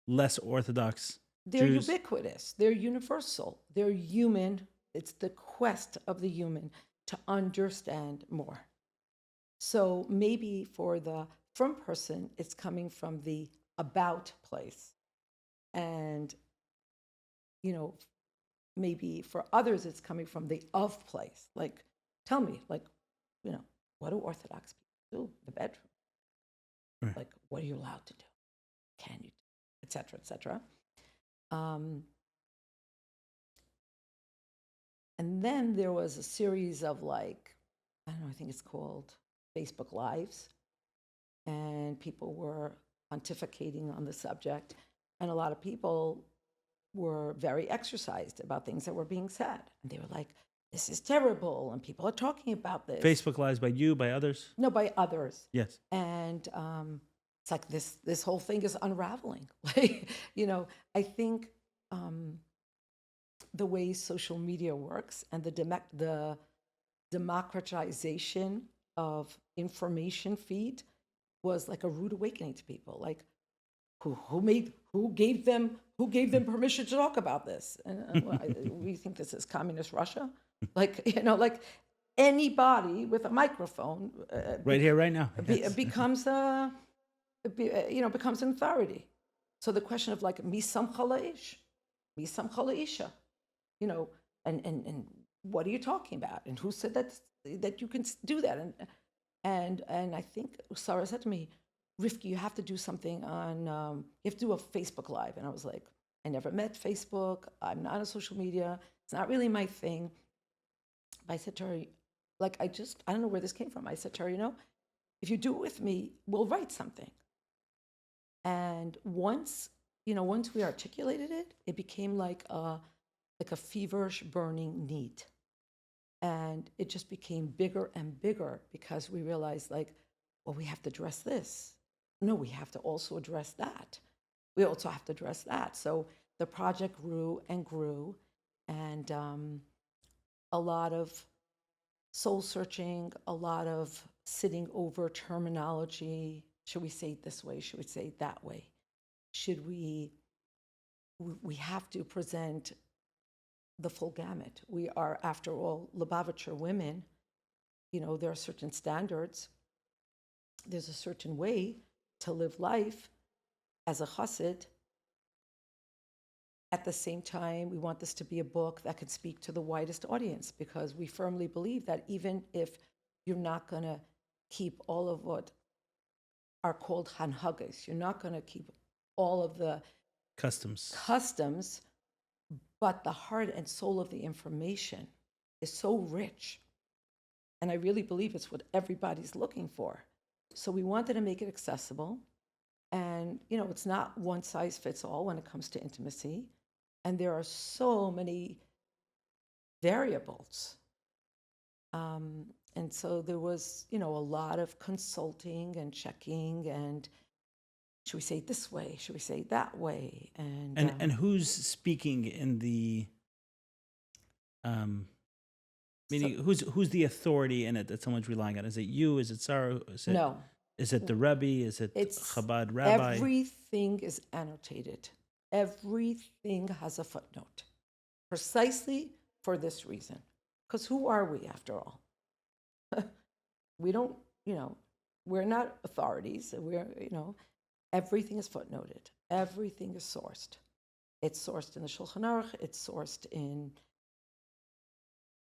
less orthodox they're Jews? ubiquitous. They're universal. They're human. It's the quest of the human to understand more. So maybe for the from person, it's coming from the about place. And, maybe for others, it's coming from the of place. Like, tell me, like, what do Orthodox people do in the bedroom? Right. Like, what are you allowed to do? Can you do? Et cetera, et cetera. And then there was a series of I think it's called Facebook Lives. And people were pontificating on the subject. And a lot of people were very exercised about things that were being said. And they were like, this is terrible. And people are talking about this. Facebook Lives by you, by others? No, by others. Yes. And it's like this whole thing is unraveling. I think the way social media works and the democratization of information feed was like a rude awakening to people. Like, who gave them permission to talk about this? And we think this is communist Russia, like anybody with a microphone, right here, right now, becomes becomes an authority. So the question of like mi samcha la'ish, and what are you talking about? And who said that you can do that? And I think Sarah said to me, Rivkah, you have to do something you have to do a Facebook Live. And I was like, I never met Facebook. I'm not on social media. It's not really my thing. But I said to her, I don't know where this came from. I said to her, if you do it with me, we'll write something. And once we articulated it, it became like a feverish burning need. And it just became bigger and bigger because we realized we have to address this. No, we have to also address that. We also have to address that. So the project grew and grew, and a lot of soul searching, a lot of sitting over terminology. Should we say it this way? Should we say it that way? Should we have to present the full gamut. We are, after all, Lubavitcher women. There are certain standards. There's a certain way to live life as a chassid. At the same time, we want this to be a book that can speak to the widest audience, because we firmly believe that even if you're not going to keep all of what are called hanhagas, you're not going to keep all of the customs, but the heart and soul of the information is so rich. And I really believe it's what everybody's looking for. So we wanted to make it accessible. And, it's not one size fits all when it comes to intimacy. And there are so many variables. And so there was, a lot of consulting and checking and should we say it this way? Should we say it that way? And who's speaking in the meaning? Who's the authority in it that someone's relying on? Is it you? Is it Sarah? No. Is it the Rebbe? Is it Chabad rabbi? Everything is annotated. Everything has a footnote, precisely for this reason. Because who are we, after all? We don't, we're not authorities. We're, Everything is footnoted. Everything is sourced. It's sourced in the Shulchan Aruch. It's sourced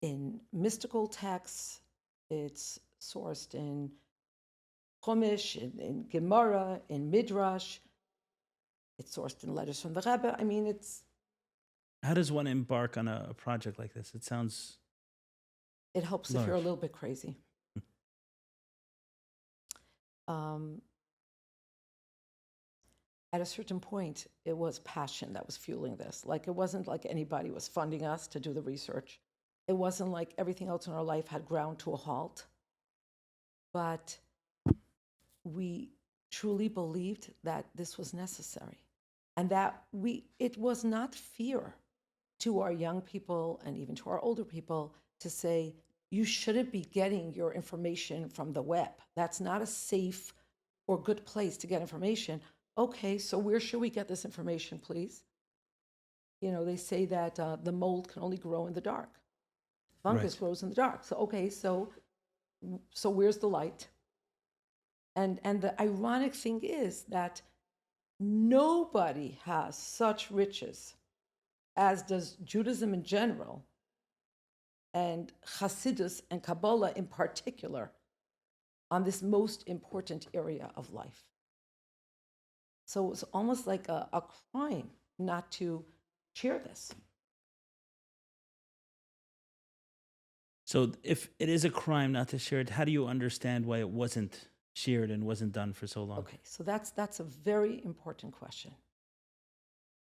in mystical texts. It's sourced in Chumash, in Gemara, in Midrash. It's sourced in letters from the Rebbe. I mean, it's... How does one embark on a project like this? It sounds... It helps if you're a little bit crazy. At a certain point, it was passion that was fueling this. Like, it wasn't like anybody was funding us to do the research. It wasn't like everything else in our life had ground to a halt. But we truly believed that this was necessary. And that it was not fear to our young people and even to our older people to say, you shouldn't be getting your information from the web. That's not a safe or good place to get information. Okay, so where should we get this information, please? You know, they say that the mold can only grow in the dark. Fungus grows in the dark. So, okay, so where's the light? And the ironic thing is that nobody has such riches as does Judaism in general, and Hasidus and Kabbalah in particular, on this most important area of life. So it's almost like a crime not to share this. So if it is a crime not to share it, how do you understand why it wasn't shared and wasn't done for so long? Okay, so that's a very important question.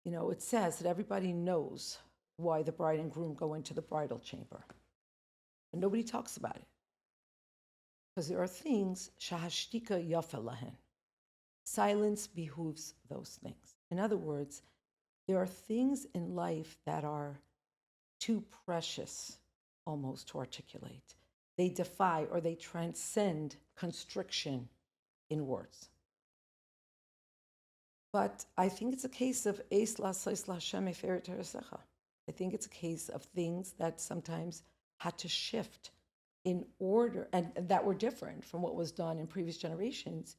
You know, it says that everybody knows why the bride and groom go into the bridal chamber. And nobody talks about it. Because there are things, shahashtika yafa lahen. Silence behooves those things. In other words, there are things in life that are too precious almost to articulate. They defy or they transcend constriction in words. But I think it's a case of eis la'asais la'Hashem efer teresecha. I think it's a case of things that sometimes had to shift in order, and that were different from what was done in previous generations,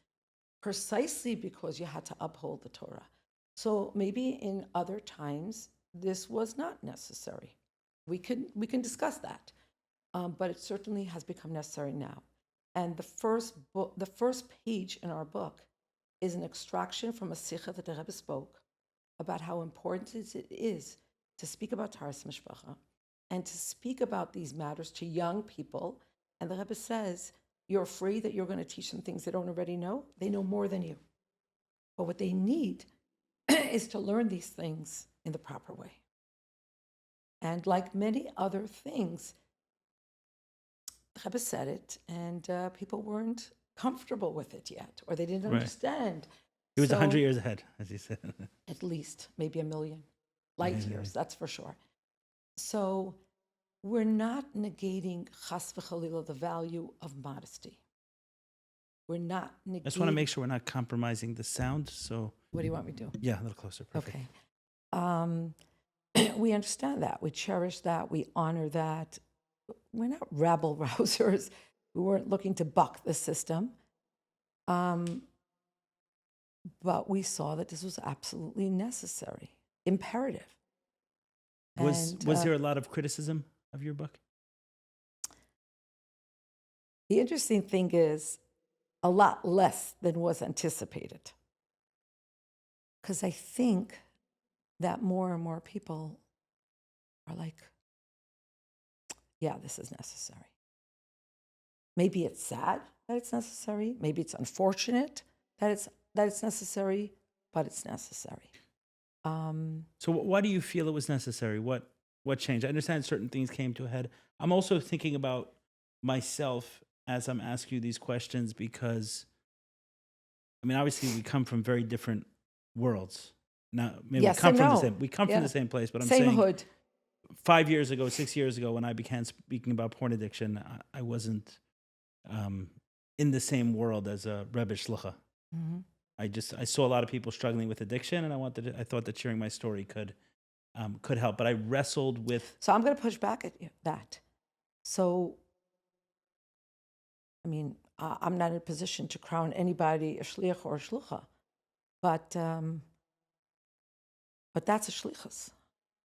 precisely because you had to uphold the Torah. So maybe in other times, this was not necessary. We can discuss that, but it certainly has become necessary now. And the first page in our book is an extraction from a sikha that the Rebbe spoke about how important it is to speak about Taras Mishpacha and to speak about these matters to young people. And the Rebbe says, you're afraid that you're going to teach them things they don't already know? They know more than you. But what they need is to learn these things in the proper way. And like many other things, the Rebbe said it, and people weren't comfortable with it yet, or they didn't understand. He was 100 years ahead, as he said. At least, maybe a million light years, that's for sure. So we're not negating chas v'chalila, the value of modesty. We're not negating... I just want to make sure we're not compromising the sound, so... What do you want me to do? Yeah, a little closer, perfect. Okay. We understand that. We cherish that. We honor that. We're not rabble-rousers. We weren't looking to buck the system. But we saw that this was absolutely necessary, imperative. Was there a lot of criticism of your book? The interesting thing is a lot less than was anticipated. Because I think that more and more people are like, yeah, this is necessary. Maybe it's sad that it's necessary. Maybe it's unfortunate that it's necessary, but it's necessary. So why do you feel it was necessary? What changed? I understand certain things came to a head. I'm also thinking about myself as I'm asking you these questions because, I mean, obviously we come from very different worlds. Now, maybe yes, we come from the same place, but I'm saying hood. 5 years ago, 6 years ago, when I began speaking about porn addiction, I wasn't in the same world as a Rebbe shlucha. Mm-hmm. I saw a lot of people struggling with addiction, and I thought that sharing my story could help. But I wrestled with. So I'm going to push back at that. So, I mean, I'm not in a position to crown anybody a shliach or a shlucha, But that's a shlichus.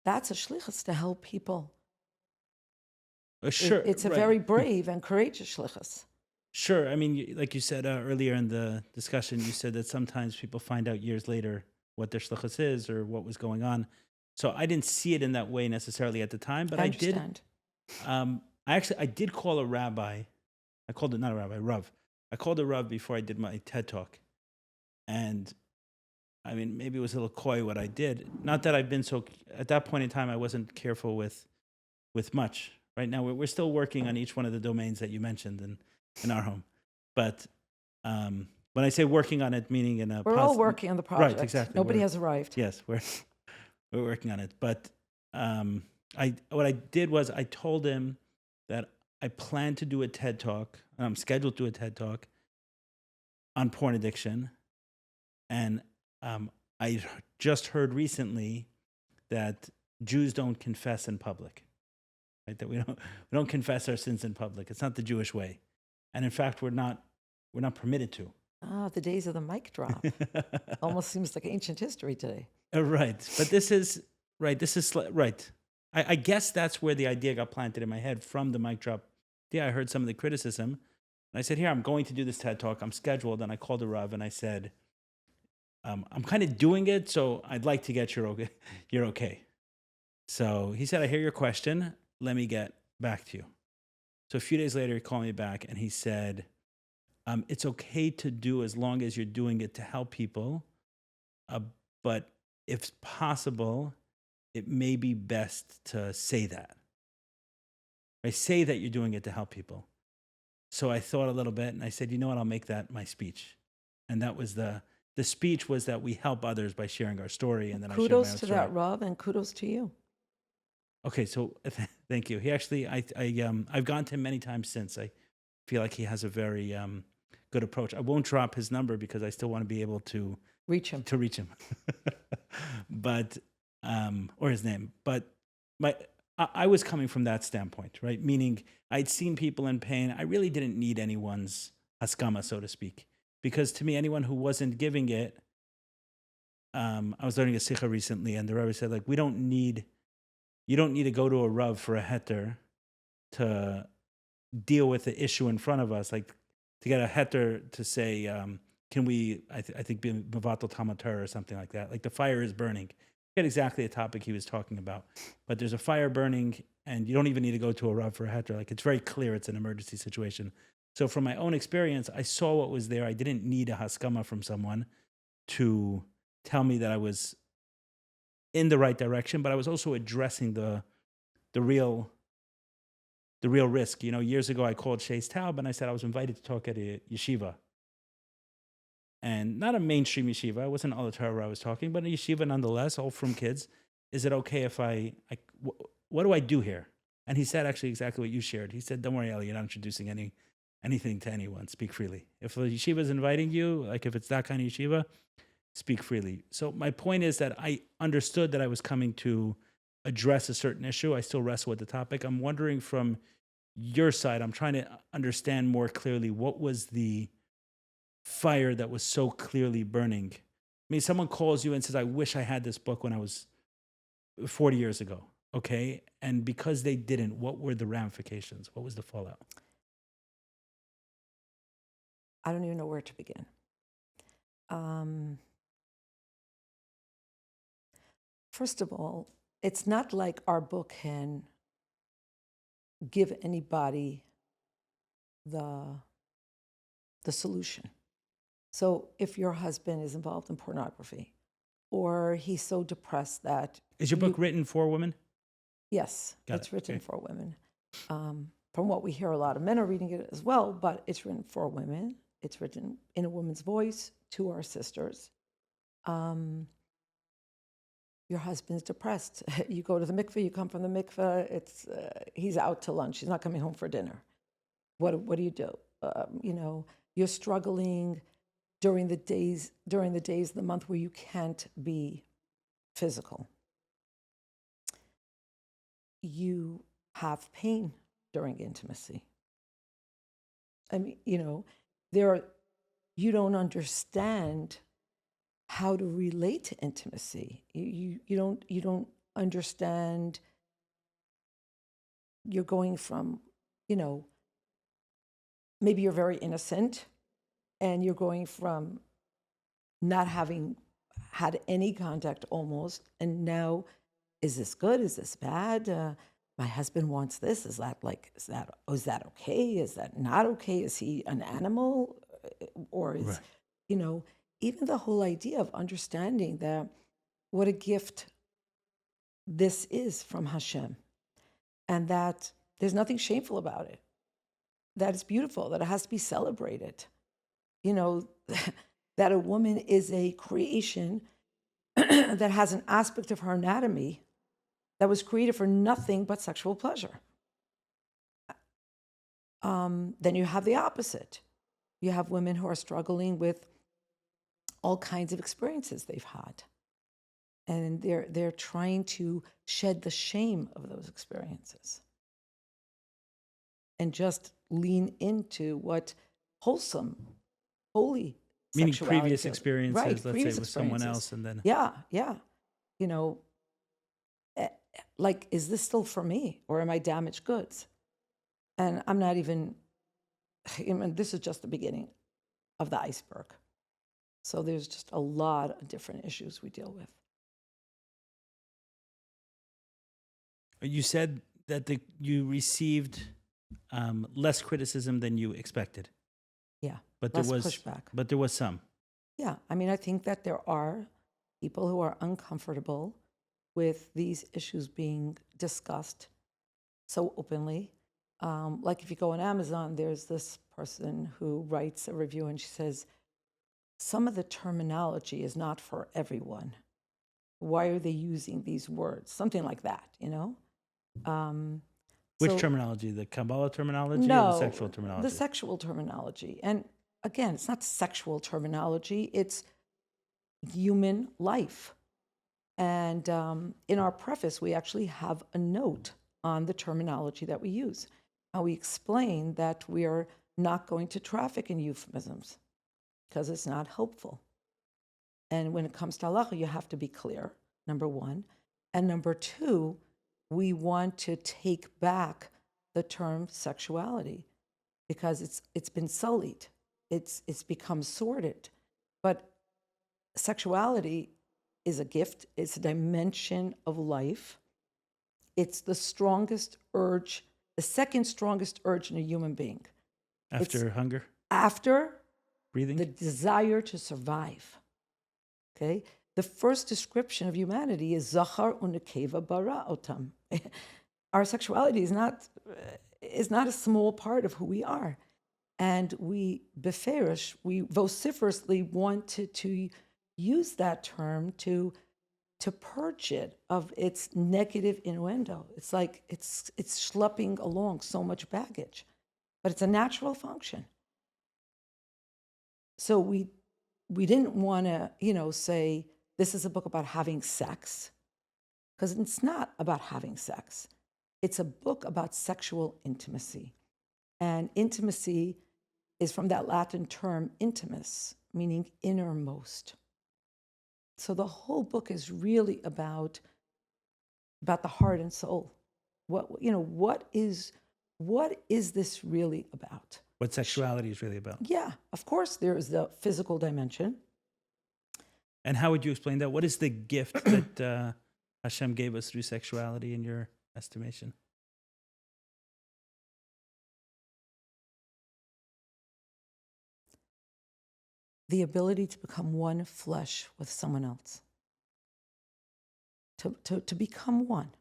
That's a shlichus to help people. Sure, It's a right. very brave and courageous shlichus. Sure. I mean, like you said earlier in the discussion, you said that sometimes people find out years later what their shlichus is or what was going on. So I didn't see it in that way necessarily at the time, but I I did. understand. I did call a rabbi. I called it not a rabbi, Rav. I called a Rav before I did my TED talk, and I mean, maybe it was a little coy what I did. Not that I've been so. At that point in time, I wasn't careful with much. Right now, we're still working on each one of the domains that you mentioned in our home. But when I say working on it, meaning in a We're all working on the project. Right, exactly. Nobody has arrived. Yes, we're working on it. But what I did was I told him that I plan to do a TED talk, and I'm scheduled to do a TED talk on porn addiction, and I just heard recently that Jews don't confess in public. Right? That we don't confess our sins in public. It's not the Jewish way, and in fact, we're not permitted to. Ah, the days of the mic drop. Almost seems like ancient history today. Right, but this is right. Right. I guess that's where the idea got planted in my head from the mic drop. Yeah, I heard some of the criticism, and I said, "Here, I'm going to do this TED talk. I'm scheduled." And I called the Rav and I said, "I'm kind of doing it, so I'd like to get your okay." So he said, "I hear your question. Let me get back to you." So a few days later, he called me back and he said, "It's okay to do as long as you're doing it to help people, but if possible, it may be best to say that. I say that you're doing it to help people." So I thought a little bit and I said, "You know what? I'll make that my speech." And that was the speech was that we help others by sharing our story. And then kudos to that, Rav, and kudos to you. Okay, so thank you. He actually, I've gone to him many times since. I feel like he has a very good approach. I won't drop his number because I still want to be able to reach him. But or his name. But I was coming from that standpoint, right? Meaning I'd seen people in pain. I really didn't need anyone's haskama, so to speak, because to me, anyone who wasn't giving it, I was learning a sikha recently, and the Rebbe said, like, you don't need to go to a Rav for a heter to deal with the issue in front of us, like to get a heter to say, can we, I think, be Mavatal Tamatur or something like that. Like the fire is burning. Get exactly the topic he was talking about. But there's a fire burning and you don't even need to go to a Rav for a heter. Like it's very clear it's an emergency situation. So from my own experience, I saw what was there. I didn't need a haskama from someone to tell me that I was in the right direction, but I was also addressing the real risk. You know, years ago I called Shay's Taub and I said I was invited to talk at a yeshiva. And not a mainstream yeshiva. It wasn't Al Torah I was talking, but a yeshiva nonetheless, all from kids. Is it okay if what do I do here? And he said actually exactly what you shared. He said, "Don't worry, Eli, you're not introducing anything to anyone. Speak freely. If the yeshiva is inviting you, like if it's that kind of yeshiva, speak freely." So my point is that I understood that I was coming to address a certain issue. I still wrestle with the topic. I'm wondering from your side, I'm trying to understand more clearly what was the fire that was so clearly burning. I mean, someone calls you and says, "I wish I had this book when I was 40 years ago." Okay. And because they didn't, what were the ramifications? What was the fallout? I don't even know where to begin. First of all, it's not like our book can give anybody the solution. So if your husband is involved in pornography or he's so depressed that... Is your book written for women? Yes, it's written for women. From what we hear, a lot of men are reading it as well, but it's written for women. It's written in a woman's voice to our sisters. Your husband's depressed. You go to the mikveh, you come from the mikveh, he's out to lunch. He's not coming home for dinner. What do you do? You're struggling during the days of the month where you can't be physical. You have pain during intimacy. I mean, you don't understand how to relate to intimacy. You don't understand. You're going from, maybe you're very innocent, and you're going from not having had any contact almost, and now, is this good? Is this bad? My husband wants this. Is that okay? Is that not okay? Is he an animal? Or is, Right. Even the whole idea of understanding that what a gift this is from Hashem, and that there's nothing shameful about it, that it's beautiful, that it has to be celebrated, that a woman is a creation that has an aspect of her anatomy that was created for nothing but sexual pleasure. Then you have the opposite. You have women who are struggling with all kinds of experiences they've had. And they're trying to shed the shame of those experiences and just lean into what wholesome, holy Meaning sexuality previous feels. experiences, Right, let's previous say with someone experiences. else, and then Yeah. Like, is this still for me, or am I damaged goods? And I'm not even, this is just the beginning of the iceberg. So there's just a lot of different issues we deal with. you said that you received less criticism than you expected. Yeah, But less there was pushback. But there was some. Yeah, I think that there are people who are uncomfortable with these issues being discussed so openly. Like if you go on Amazon, there's this person who writes a review and she says, some of the terminology is not for everyone. Why are they using these words? Something like that, Which So- terminology? The Kabbalah terminology or the No, sexual terminology? the sexual terminology. And again, it's not sexual terminology, it's human life. And in our preface, we actually have a note on the terminology that we use. How we explain that we are not going to traffic in euphemisms because it's not helpful. And when it comes to halacha, you have to be clear, number one. And number two, we want to take back the term sexuality because it's been sullied. It's become sordid. But sexuality is a gift. It's a dimension of life. It's the strongest urge, the second strongest urge in a human being. After hunger? After Breathing? the desire to survive. Okay? The first description of humanity is Zachar unekeva bara otam. Our sexuality is not a small part of who we are. And we vociferously wanted to use that term to purge it of its negative innuendo. It's like it's schlepping along so much baggage, but it's a natural function. So we didn't want to, say this is a book about having sex, because it's not about having sex. It's a book about sexual intimacy. And intimacy is from that Latin term intimus, meaning innermost. So the whole book is really about the heart and soul. What is this really about? What sexuality is really about? Yeah, of course there is the physical dimension. And how would you explain that? What is the gift that Hashem gave us through sexuality in your estimation? The ability to become one flesh with someone else. To become one.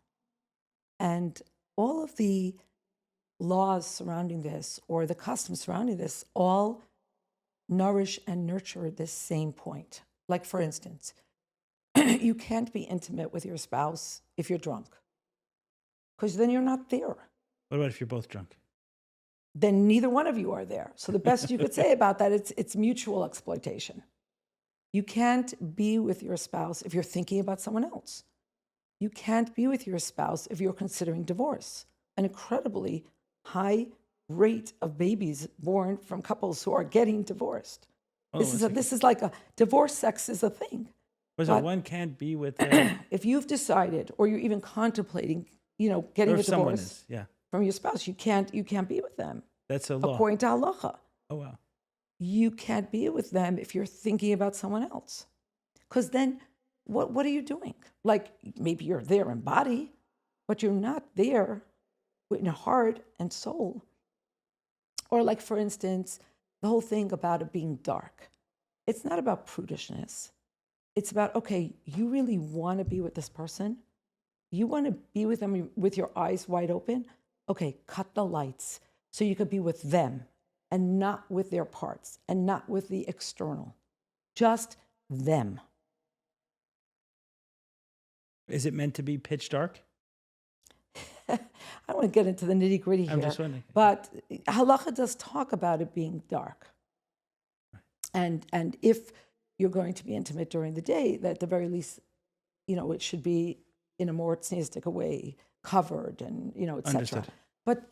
And all of the laws surrounding this, or the customs surrounding this, all nourish and nurture this same point. Like, for instance, you can't be intimate with your spouse if you're drunk, because then you're not there. What about if you're both drunk? Then neither one of you are there. So the best you could say about that, it's mutual exploitation. You can't be with your spouse if you're thinking about someone else. You can't be with your spouse if you're considering divorce. An incredibly high rate of babies born from couples who are getting divorced. Oh, This is like a divorce. Sex is a thing. was it but- one can't be with their, If you've decided, or you're even contemplating, getting or a if someone divorce is, yeah, from your spouse, you can't be with them that's a law. according to halacha. Oh wow. You can't be with them if you're thinking about someone else, because then what are you doing? Like, maybe you're there in body, but you're not there in heart and soul. Or, like, for instance, the whole thing about it being dark. It's not about prudishness. It's about, okay, you really want to be with this person? You want to be with them with your eyes wide open? Okay, cut the lights so you could be with them and not with their parts and not with the external. Just them. Is it meant to be pitch dark? I don't want to get into the nitty gritty here. I'm just wondering. But halacha does talk about it being dark. And if you're going to be intimate during the day, that at the very least, it should be in a more tzniistic way, covered and, etc. Understood. But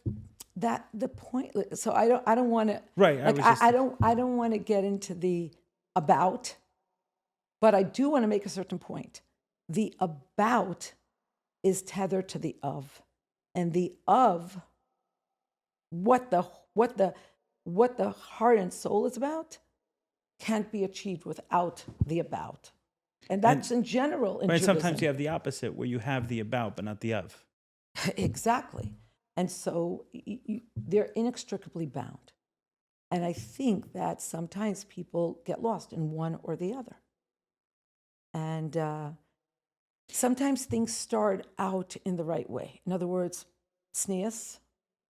that the point, so I don't want to, Right. like, I don't want to get into the about, but I do want to make a certain point. The about is tethered to the of, and the of, what the heart and soul is about, can't be achieved without the about. And that's in general in Right. Judaism. Sometimes you have the opposite, where you have the about but not the of. Exactly. And so they're inextricably bound. And I think that sometimes people get lost in one or the other. And sometimes things start out in the right way. In other words, tznius,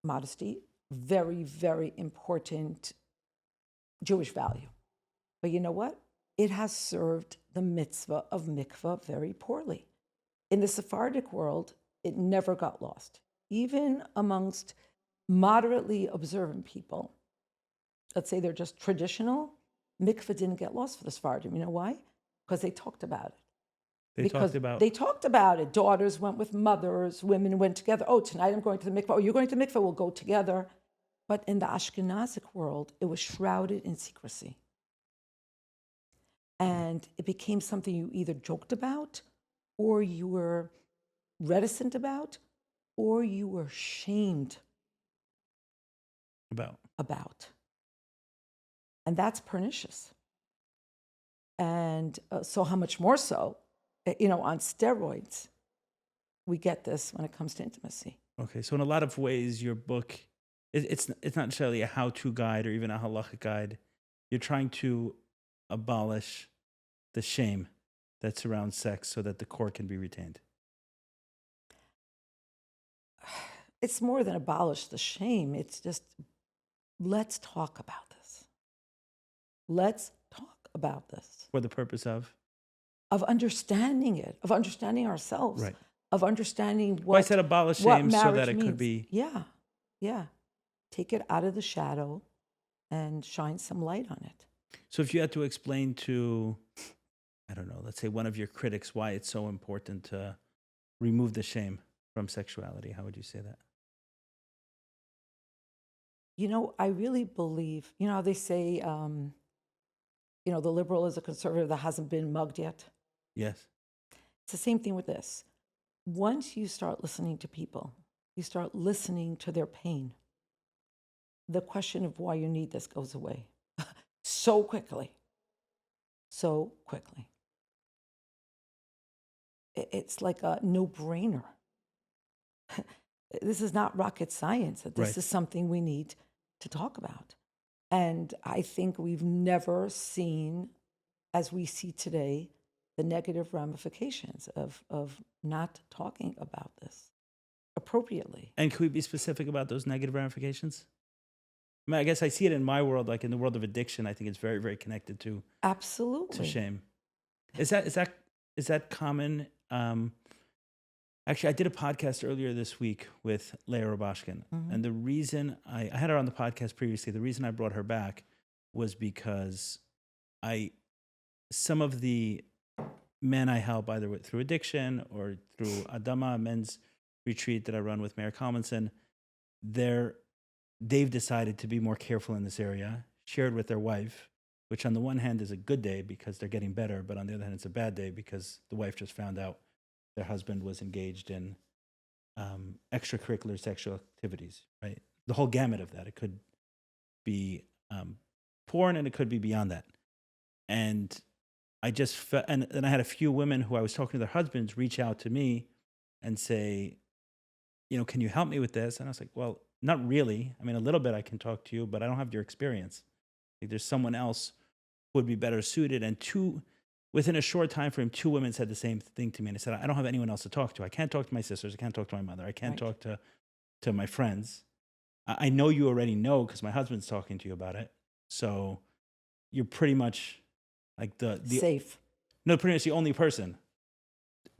modesty, very, very important Jewish value. But you know what? It has served the mitzvah of mikvah very poorly. In the Sephardic world, it never got lost. Even amongst moderately observant people, let's say they're just traditional, mikvah didn't get lost for the Sephardim. You know why? Because they talked about it. They talked about it. Daughters went with mothers, women went together. Oh, tonight I'm going to the mikvah. Oh, you're going to the mikvah, we'll go together. But in the Ashkenazic world, it was shrouded in secrecy. And it became something you either joked about, or you were reticent about, or you were shamed about. And that's pernicious. And so how much more so, on steroids, we get this when it comes to intimacy. Okay, so in a lot of ways, your book, it's not necessarily a how-to guide or even a halachic guide. You're trying to abolish the shame that surrounds sex so that the core can be retained. It's more than abolish the shame. It's just, let's talk about this. Let's talk about this. For the purpose of? Of understanding it, of understanding ourselves, Right. of understanding Well, I said abolish shame so that it means. could be. Yeah. Take it out of the shadow and shine some light on it. So if you had to explain to, I don't know, let's say one of your critics why it's so important to remove the shame from sexuality, how would you say that? I really believe, how they say, the liberal is a conservative that hasn't been mugged yet. Yes. It's the same thing with this. Once you start listening to people, you start listening to their pain, the question of why you need this goes away so quickly. So quickly. It's like a no-brainer. This is not rocket science. This is something we need to talk about. And I think we've never seen, as we see today, the negative ramifications of not talking about this appropriately. And could we be specific about those negative ramifications? I mean, I guess I see it in my world, like in the world of addiction. I think it's very, very connected to Absolutely. to shame. Is that common? Actually, I did a podcast earlier this week with Leah Robashkin, and the reason I had her on the podcast previously, the reason I brought her back was because some of the men I help either through addiction or through Adama, men's retreat that I run with Mayor Collinson, they've decided to be more careful in this area, shared with their wife, which on the one hand is a good day because they're getting better, but on the other hand, it's a bad day because the wife just found out their husband was engaged in extracurricular sexual activities, right? The whole gamut of that. It could be porn and it could be beyond that. And I just felt, and then I had a few women who I was talking to their husbands reach out to me and say, can you help me with this? And I was like, well, not really. I mean, a little bit I can talk to you, but I don't have your experience. Like, there's someone else who would be better suited. And within a short time frame, two women said the same thing to me. And I said, I don't have anyone else to talk to. I can't talk to my sisters. I can't talk to my mother. I can't Right. talk to my friends. I know you already know because my husband's talking to you about it. So you're pretty much like the Safe. no, pretty much the only person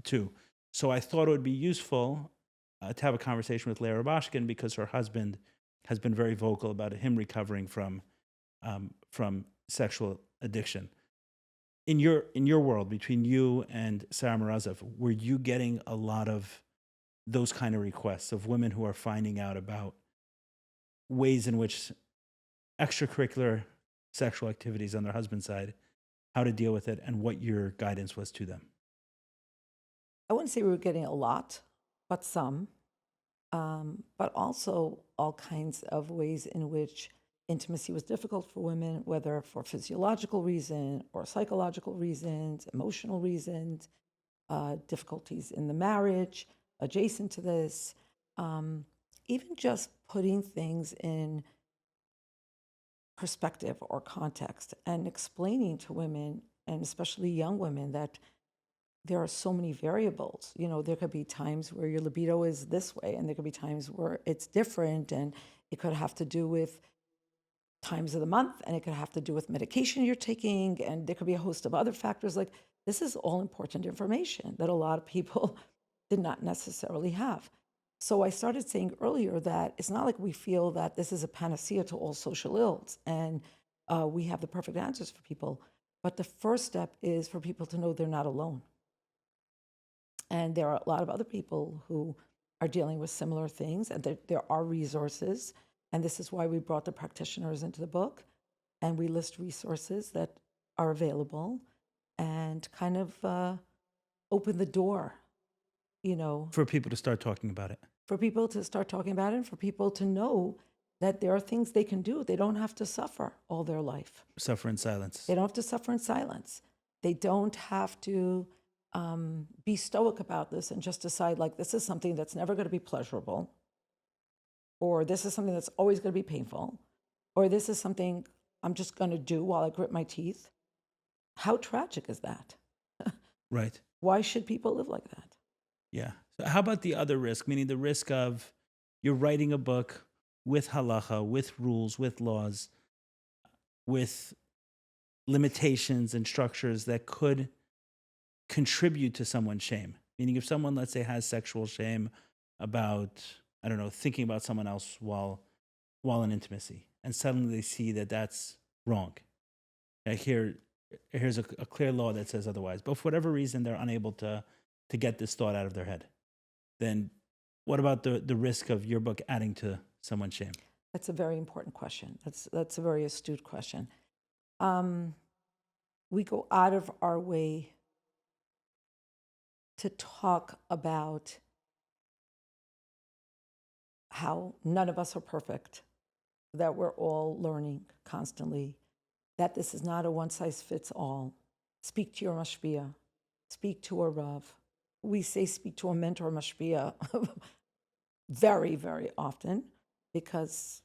too. So I thought it would be useful to have a conversation with Lara Bashkin because her husband has been very vocal about him recovering from sexual addiction. In your world, between you and Sarah Mrazov, were you getting a lot of those kind of requests of women who are finding out about ways in which extracurricular sexual activities on their husband's side, how to deal with it, and what your guidance was to them? I wouldn't say we were getting a lot, but some, but also all kinds of ways in which intimacy was difficult for women, whether for physiological reasons or psychological reasons, emotional reasons, difficulties in the marriage adjacent to this, even just putting things in perspective or context and explaining to women, and especially young women, that there are so many variables. There could be times where your libido is this way, and there could be times where it's different, and it could have to do with times of the month, and it could have to do with medication you're taking, and there could be a host of other factors. Like, this is all important information that a lot of people did not necessarily have. So I started saying earlier that it's not like we feel that this is a panacea to all social ills and we have the perfect answers for people. But the first step is for people to know they're not alone. And there are a lot of other people who are dealing with similar things, and there are resources. And this is why we brought the practitioners into the book, and we list resources that are available and kind of open the door, For people to start talking about it. for people to start talking about it, and for people to know that there are things they can do. They don't have to suffer all their life. Suffer in silence. They don't have to suffer in silence. They don't have to be stoic about this and just decide, like, this is something that's never going to be pleasurable, or this is something that's always going to be painful, or this is something I'm just going to do while I grit my teeth. How tragic is that? Right. Why should people live like that? Yeah. So how about the other risk, meaning the risk of you're writing a book with halacha, with rules, with laws, with limitations and structures that could contribute to someone's shame? Meaning if someone, let's say, has sexual shame about, I don't know, thinking about someone else while in intimacy, and suddenly they see that that's wrong. Like here's a clear law that says otherwise, but for whatever reason they're unable to get this thought out of their head. Then what about the risk of your book adding to someone's shame? That's a very important question. That's a very astute question. We go out of our way to talk about how none of us are perfect, that we're all learning constantly, that this is not a one-size-fits-all. Speak to your mashpia, speak to a rav. We say speak to a mentor mashpia very, very often because,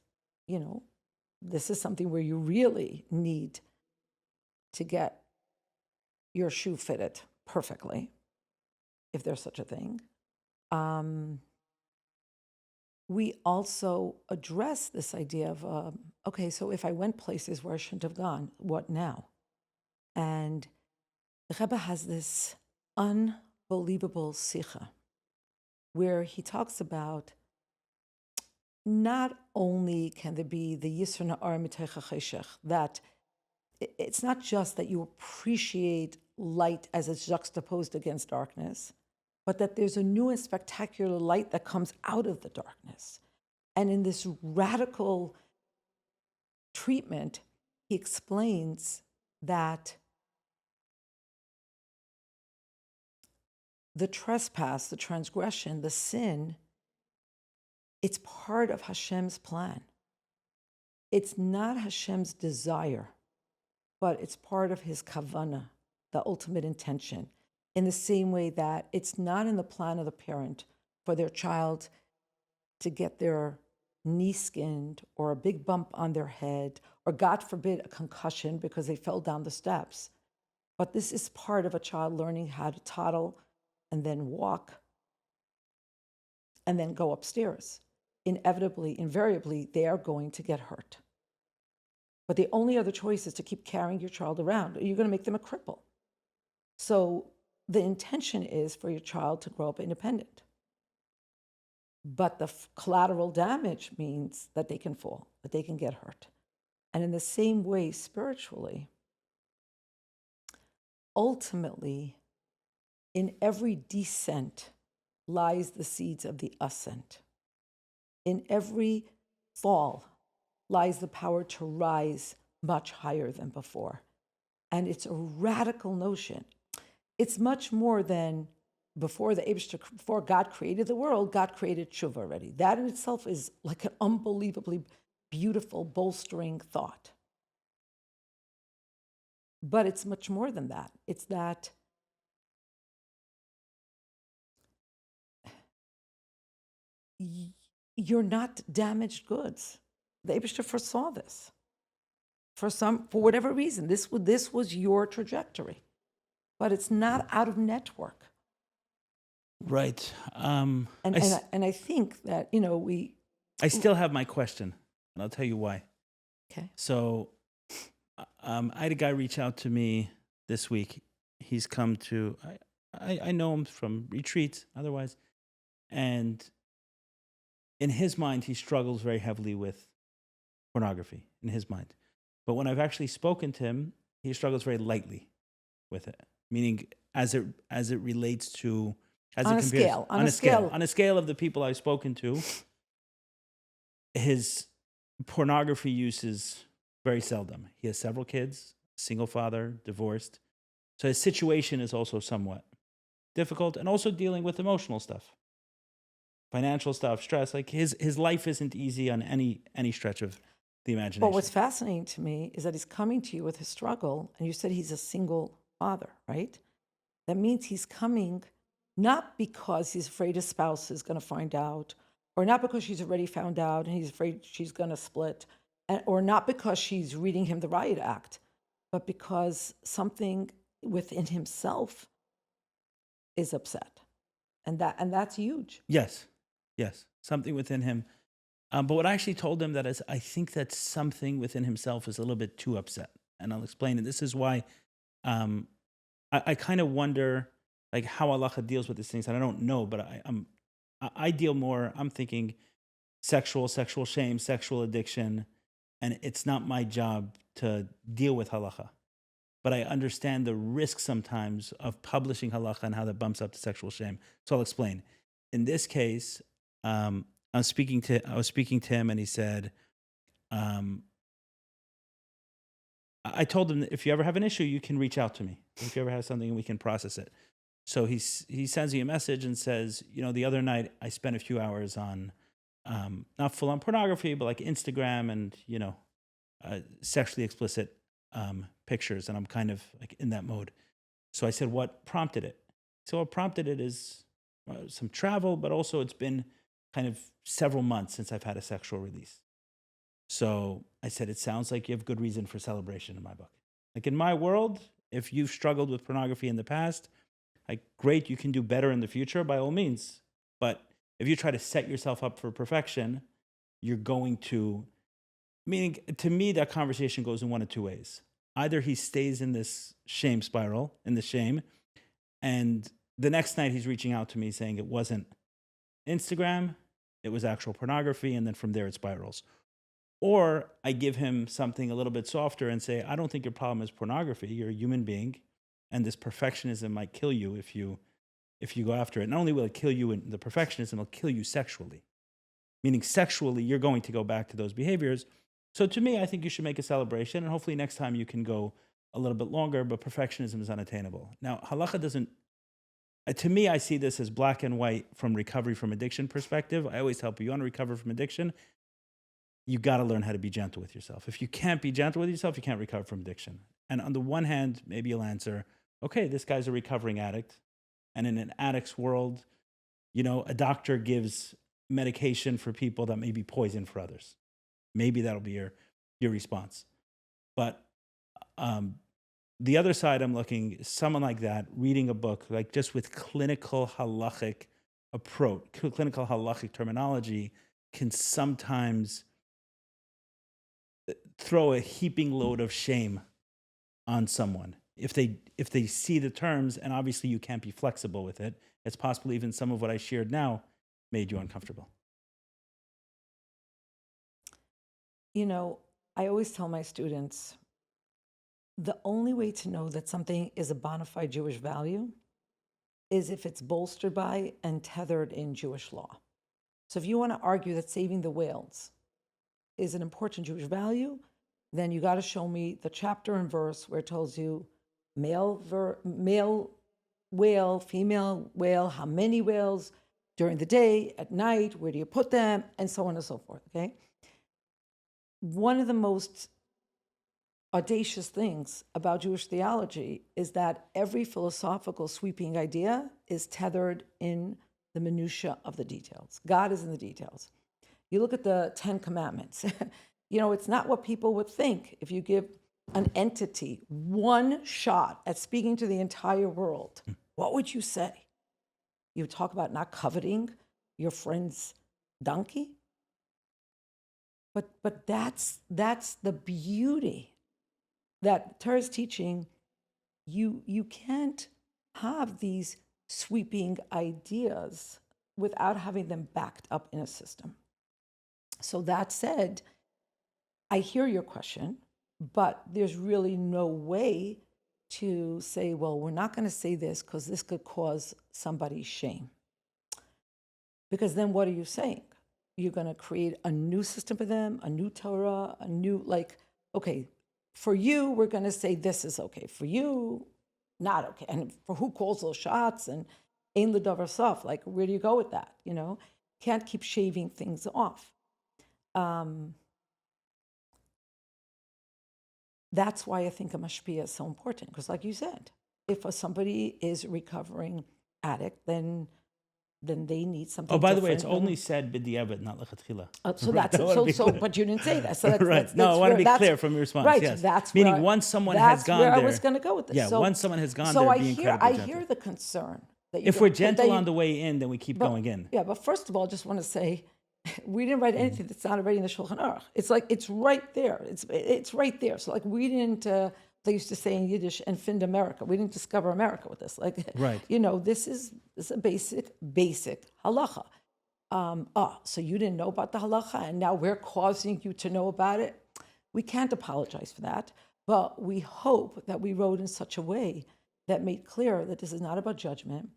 this is something where you really need to get your shoe fitted perfectly, if there's such a thing. We also address this idea of, okay, so if I went places where I shouldn't have gone, what now? And the Rebbe has this unbelievable sikha where he talks about not only can there be the yisr na'ar miteicha cheshech, that it's not just that you appreciate light as it's juxtaposed against darkness, but that there's a new and spectacular light that comes out of the darkness. And in this radical treatment, he explains that the trespass, the transgression, the sin, it's part of Hashem's plan. It's not Hashem's desire, but it's part of his kavanah, the ultimate intention. In the same way that it's not in the plan of the parent for their child to get their knee skinned or a big bump on their head, or God forbid, a concussion because they fell down the steps. But this is part of a child learning how to toddle and then walk and then go upstairs. Inevitably, invariably, they are going to get hurt. But the only other choice is to keep carrying your child around, or you're going to make them a cripple. So the intention is for your child to grow up independent. But the collateral damage means that they can fall, that they can get hurt. And in the same way, spiritually, ultimately, in every descent lies the seeds of the ascent. In every fall lies the power to rise much higher than before. And it's a radical notion. It's much more than before God created the world, God created tshuva already. That in itself is like an unbelievably beautiful, bolstering thought. But it's much more than that. It's that you're not damaged goods. The Eibishter foresaw this. For whatever reason, this was your trajectory. But it's not out of network. Right. And I think that, I still have my question, and I'll tell you why. Okay. So I had a guy reach out to me this week. He's come to, I know him from retreats, otherwise. And in his mind, he struggles very heavily with pornography, in his mind. But when I've actually spoken to him, he struggles very lightly with it, meaning as it relates to, on a scale of the people I've spoken to, his pornography use is very seldom. He has several kids, single father, divorced. So his situation is also somewhat difficult, and also dealing with emotional stuff, financial stuff, stress. Like his life isn't easy on any stretch of the imagination. But what's fascinating to me is that he's coming to you with his struggle, and you said he's a single father, right? That means he's coming not because he's afraid his spouse is going to find out, or not because she's already found out and he's afraid she's going to split, or not because she's reading him the riot act, but because something within himself is upset. And that's huge. Yes. Something within him. But what I actually told him that is, I think that something within himself is a little bit too upset. And I'll explain it. This is why I kind of wonder like how Allah deals with these things. And I don't know, but I deal more, I'm thinking sexual shame, sexual addiction. And it's not my job to deal with halacha. But I understand the risk sometimes of publishing halacha and how that bumps up to sexual shame. So I'll explain. In this case, I was speaking to him, and he said, I told him that if you ever have an issue, you can reach out to me. If you ever have something, we can process it. So he sends me a message and says, the other night I spent a few hours on not full on pornography, but like Instagram and sexually explicit pictures, and I'm kind of like in that mode. So I said, what prompted it? So what prompted it is some travel, but also it's been kind of several months since I've had a sexual release. So I said, it sounds like you have good reason for celebration in my book. Like in my world, if you've struggled with pornography in the past, like great, you can do better in the future by all means. But if you try to set yourself up for perfection, you're going to, meaning to me, that conversation goes in one of two ways. Either he stays in this shame spiral, in the shame, and the next night he's reaching out to me saying it wasn't Instagram, it was actual pornography, and then from there it spirals. Or I give him something a little bit softer and say, I don't think your problem is pornography. You're a human being, and this perfectionism might kill you if you go after it. Not only will it kill you in the perfectionism, it'll kill you sexually. Meaning sexually, you're going to go back to those behaviors. So to me, I think you should make a celebration, and hopefully next time you can go a little bit longer, but perfectionism is unattainable. Now, halacha doesn't, to me, I see this as black and white from recovery from addiction perspective. I always tell people, you want to recover from addiction, you got to learn how to be gentle with yourself. If you can't be gentle with yourself, you can't recover from addiction. And on the one hand, maybe you'll answer, okay, this guy's a recovering addict. And in an addict's world, a doctor gives medication for people that may be poison for others. Maybe that'll be your response. But the other side I'm looking, someone like that, reading a book, like just with clinical halachic approach, clinical halachic terminology, can sometimes throw a heaping load of shame on someone. If they see the terms, and obviously you can't be flexible with it, it's possible even some of what I shared now made you uncomfortable. I always tell my students, the only way to know that something is a bona fide Jewish value is if it's bolstered by and tethered in Jewish law. So if you want to argue that saving the whales is an important Jewish value, then you got to show me the chapter and verse where it tells you male whale, female whale, how many whales during the day, at night, where do you put them, and so on and so forth, okay? One of the most audacious things about Jewish theology is that every philosophical sweeping idea is tethered in the minutiae of the details. God is in the details. You look at the 10 Commandments, it's not what people would think. If you give an entity one shot at speaking to the entire world, what would you say? You would talk about not coveting your friend's donkey? But that's the beauty that Torah is teaching. You can't have these sweeping ideas without having them backed up in a system. So that said, I hear your question, but there's really no way to say, well, we're not going to say this because this could cause somebody shame. Because then what are you saying? You're going to create a new system for them, a new Torah, a new, okay, for you, we're going to say this is okay. For you, not okay. And for who calls those shots and ein l'davar sof, where do you go with that? Can't keep shaving things off. That's why I think a mashpia is so important. Because like you said, if somebody is a recovering addict, then they need something. Oh, by the way, different. it's only said b'diavad, not lechatchila. So that's so. But you didn't say that. So that's, right. No, I want to be clear from your response. Right. Yes. That's meaning once someone has gone there. That's where I was going to go with this. Yeah. So, once someone has gone so there, I be hear incredibly gentle. Hear the concern that if we're gentle on the way in, then we keep going in. Yeah. But first of all, I just want to say, we didn't write anything that's not already in the Shulchan Aruch. It's right there. It's right there. So we didn't. They used to say in Yiddish, and find America. We didn't discover America with this. Right. This is a basic halacha. So you didn't know about the halacha, and now we're causing you to know about it. We can't apologize for that, but we hope that we wrote in such a way that made clear that this is not about judgment,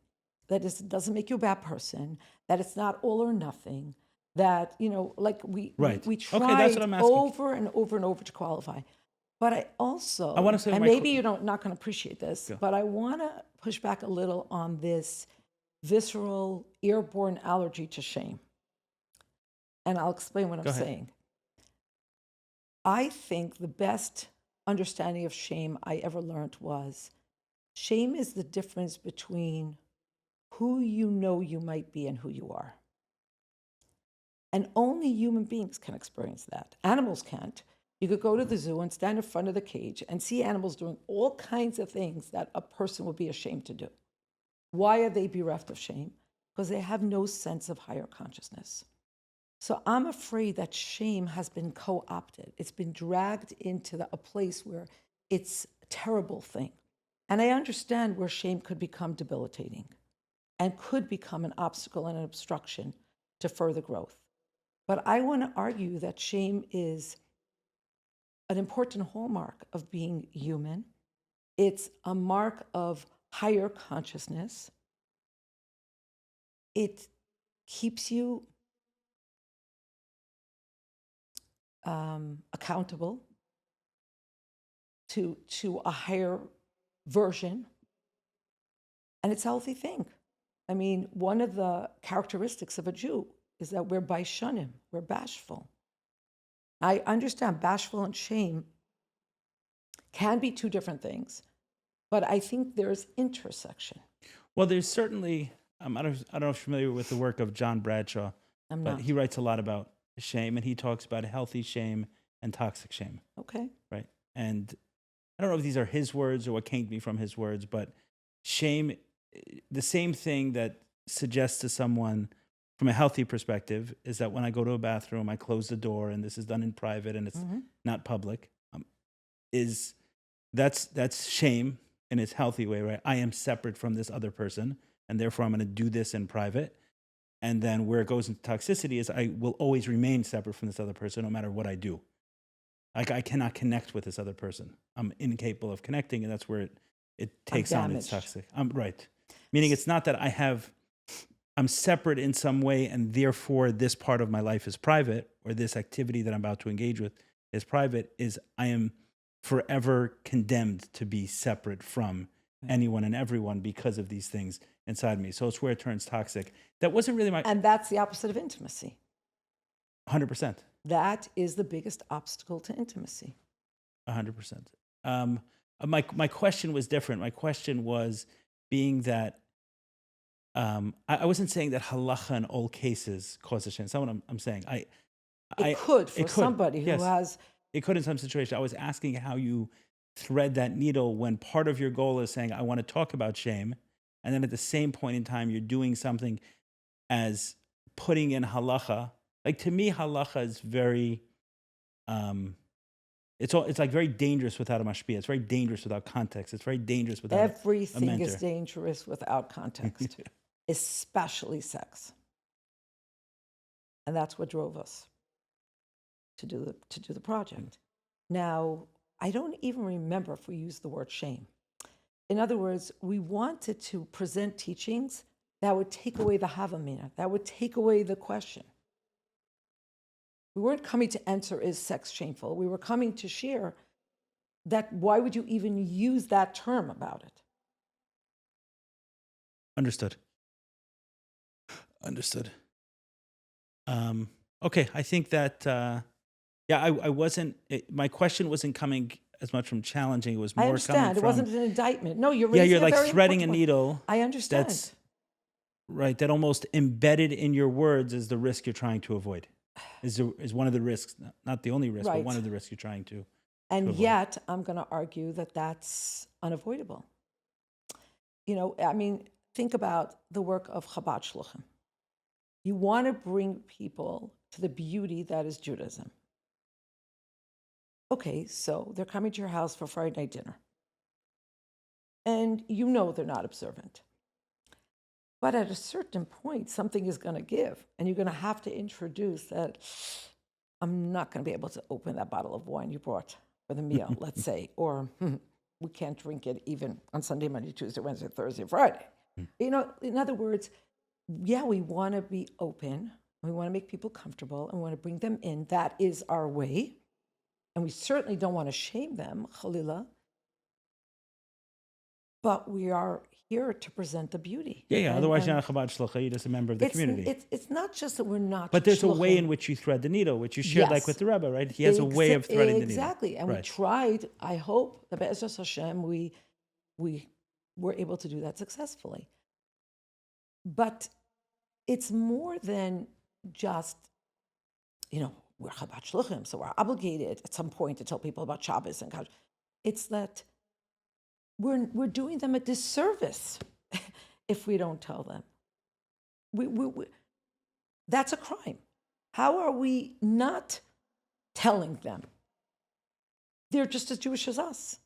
that this doesn't make you a bad person, that it's not all or nothing, that, we tried over and over and over to qualify. But I also, I want to say, and maybe you're not going to appreciate this, but I want to push back a little on this visceral, airborne allergy to shame. And I'll explain what I'm saying. I think the best understanding of shame I ever learned was shame is the difference between who you know you might be and who you are. And only human beings can experience that. Animals can't. You could go to the zoo and stand in front of the cage and see animals doing all kinds of things that a person would be ashamed to do. Why are they bereft of shame? Because they have no sense of higher consciousness. So I'm afraid that shame has been co-opted. It's been dragged into a place where it's a terrible thing. And I understand where shame could become debilitating and could become an obstacle and an obstruction to further growth. But I want to argue that shame is an important hallmark of being human. It's a mark of higher consciousness. It keeps you accountable to a higher version. And it's a healthy thing. I mean, one of the characteristics of a Jew is that we're baishanim, we're bashful. I understand bashful and shame can be two different things, but I think there's intersection. Well, there's certainly, I don't know if you're familiar with the work of John Bradshaw, I'm but not. he writes a lot about shame, and he talks about healthy shame and toxic shame, Okay. right? And I don't know if these are his words or what came to me from his words, but shame, the same thing that suggests to someone from a healthy perspective is that when I go to a bathroom, I close the door, and this is done in private and it's not public, that's shame in its healthy way, right? I am separate from this other person, and therefore I'm going to do this in private. And then where it goes into toxicity is I will always remain separate from this other person no matter what I do. Like I cannot connect with this other person. I'm incapable of connecting, and that's where it takes on its toxic. Right. Meaning it's not that I'm separate in some way, and therefore this part of my life is private, or this activity that I'm about to engage with is private, is I am forever condemned to be separate from anyone and everyone because of these things inside me. So it's where it turns toxic. That wasn't really And that's the opposite of intimacy. 100%. That is the biggest obstacle to intimacy. 100%. My question was different. My question was being that I wasn't saying that halacha in all cases causes shame. That's not what I'm saying. It could for somebody who has... It could in some situations. I was asking how you thread that needle when part of your goal is saying, I want to talk about shame. And then at the same point in time, you're doing something as putting in halacha. Like to me, halacha is very, it's like very dangerous without a mashpia. It's very dangerous without context. It's very dangerous without everything is dangerous without context, especially sex. And that's what drove us to do the project. Now, I don't even remember if we used the word shame. In other words, we wanted to present teachings that would take away the havamina, that would take away the question. We weren't coming to answer, is sex shameful? We were coming to share that why would you even use that term about it? Understood. Okay, I think that... I wasn't. My question wasn't coming as much from challenging. It was more. I understand. Coming from, it wasn't an indictment. No, you're you're like very threading a needle. I understand. That's right. That almost embedded in your words is the risk you're trying to avoid. Is one of the risks, not the only risk, but one of the risks you're trying to. And yet, I'm going to argue that that's unavoidable. I mean, think about the work of Chabad Shluchim. You want to bring people to the beauty that is Judaism. Okay, so they're coming to your house for Friday night dinner. And they're not observant. But at a certain point, something is going to give. And you're going to have to introduce that I'm not going to be able to open that bottle of wine you brought for the meal, let's say. Or we can't drink it even on Sunday, Monday, Tuesday, Wednesday, Thursday, Friday. In other words, we want to be open. We want to make people comfortable and we want to bring them in. That is our way. And we certainly don't want to shame them, Khalila. But we are here to present the beauty. Otherwise, you're not Chabad Shlucha. You're just a member of the community. It's not just that we're not. But there's a way in which you thread the needle, which you shared like with the Rebbe, right? He has a way of threading the needle. Exactly. And we tried. I hope that Be'ezras Hashem, we were able to do that successfully. But it's more than just, we're Chabad Shluchim, so we're obligated at some point to tell people about Shabbos and Kaddish. It's that we're doing them a disservice if we don't tell them. That's a crime. How are we not telling them? They're just as Jewish as us.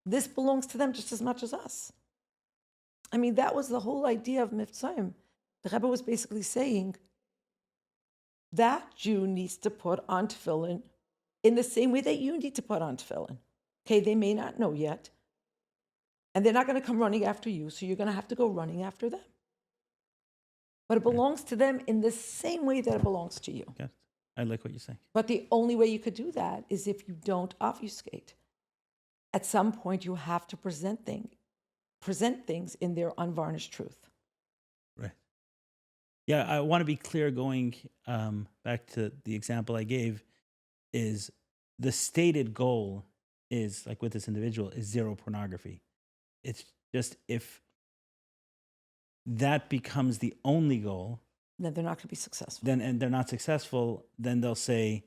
This belongs to them just as much as us. I mean, that was the whole idea of Mitzvahim. The Rebbe was basically saying, that Jew needs to put on tefillin in the same way that you need to put on tefillin. Okay, they may not know yet. And they're not going to come running after you, so you're going to have to go running after them. But it belongs to them in the same way that it belongs to you. Yes, I like what you're saying. But the only way you could do that is if you don't obfuscate. at some point you have to present things in their unvarnished truth. Right. Yeah, I want to be clear going back to the example I gave is the stated goal is, like with this individual, is zero pornography. It's just if that becomes the only goal, Then they're not going to be successful. then and they're not successful, then they'll say,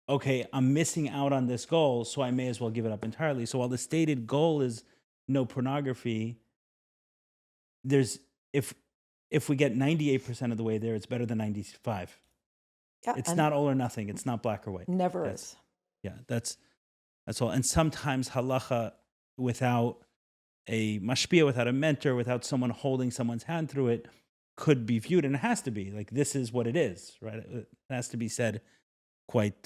okay, I'm missing out on this goal, so I may as well give it up entirely. So while the stated goal is no pornography, there's if we get 98% of the way there, it's better than 95. Yeah, It's and not all or nothing. It's not black or white. never That's- is. Yeah, that's all. And sometimes halacha, without a mashpia, without a mentor, without someone holding someone's hand through it, could be viewed, and it has to be like this is what it is, right? It has to be said quite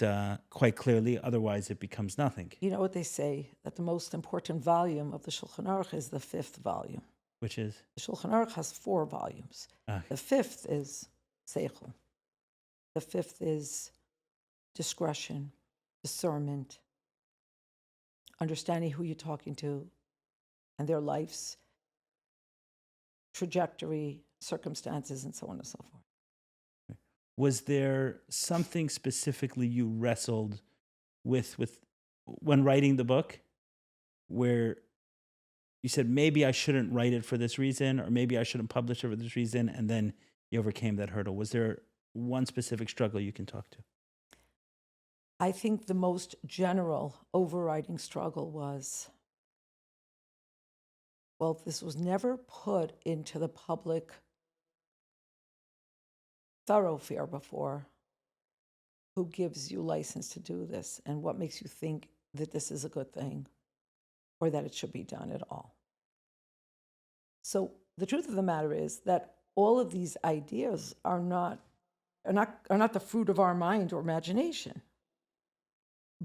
clearly. Otherwise, it becomes nothing. You know what they say, that the most important volume of the Shulchan Aruch is the 5th volume. Which is The Shulchan Aruch has 4 volumes. The 5th is seichel. The 5th is discretion, discernment, understanding who you're talking to and their life's trajectory, circumstances, and so on and so forth. Was there something specifically you wrestled with when writing the book, where you said maybe I shouldn't write it for this reason, or maybe I shouldn't publish it for this reason, and then you overcame that hurdle? Was there one specific struggle you can talk to? I think the most general overriding struggle was, well, this was never put into the public thoroughfare before. Who gives you license to do this, and what makes you think that this is a good thing or that it should be done at all? So the truth of the matter is that all of these ideas are not the fruit of our mind or imagination,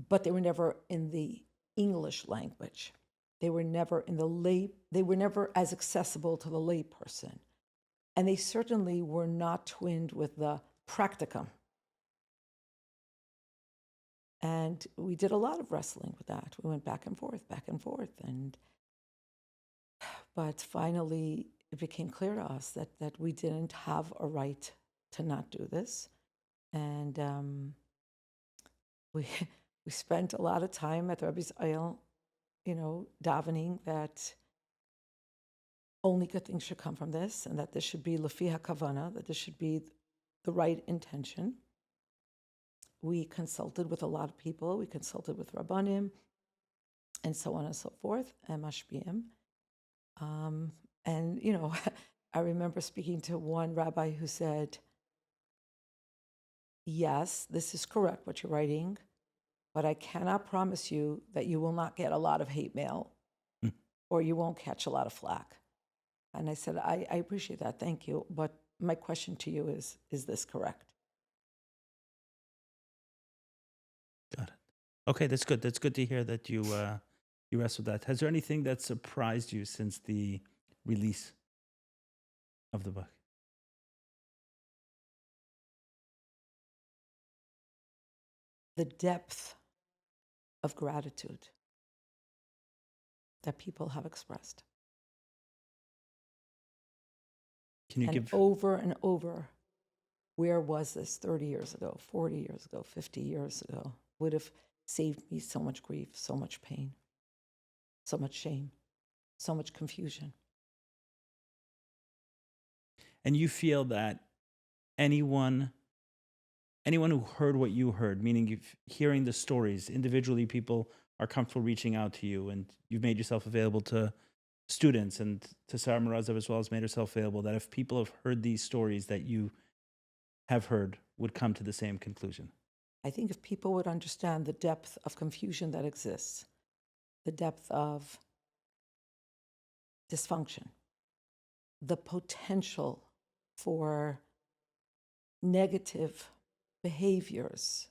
but they were never in the English language. They were never they were never as accessible to the lay person. And they certainly were not twinned with the practicum. And we did a lot of wrestling with that. We went back and forth, but finally it became clear to us that we didn't have a right to not do this. And we spent a lot of time at the Rebbe's Oil, davening that only good things should come from this, and that this should be lefi hakavana, that this should be the right intention. We consulted with a lot of people. We consulted with Rabbanim, and so on and so forth, and Mashpiyim. And, I remember speaking to one rabbi who said, yes, this is correct what you're writing, but I cannot promise you that you will not get a lot of hate mail or you won't catch a lot of flack. And I said, I appreciate that, thank you, but my question to you is this correct? Got it. Okay, that's good. That's good to hear that you wrestled with that. Has there anything that surprised you since the release of the book? The depth of gratitude that people have expressed. Can you and give over and over, where was this 30 years ago, 40 years ago, 50 years ago, would have saved me so much grief, so much pain, so much shame, so much confusion. And you feel that anyone who heard what you heard, meaning if hearing the stories individually, people are comfortable reaching out to you, and you've made yourself available to students and to Sarah Marazav as well as made herself available, that if people have heard these stories that you have heard, would come to the same conclusion? I think if people would understand the depth of confusion that exists, the depth of dysfunction, the potential for negative behaviors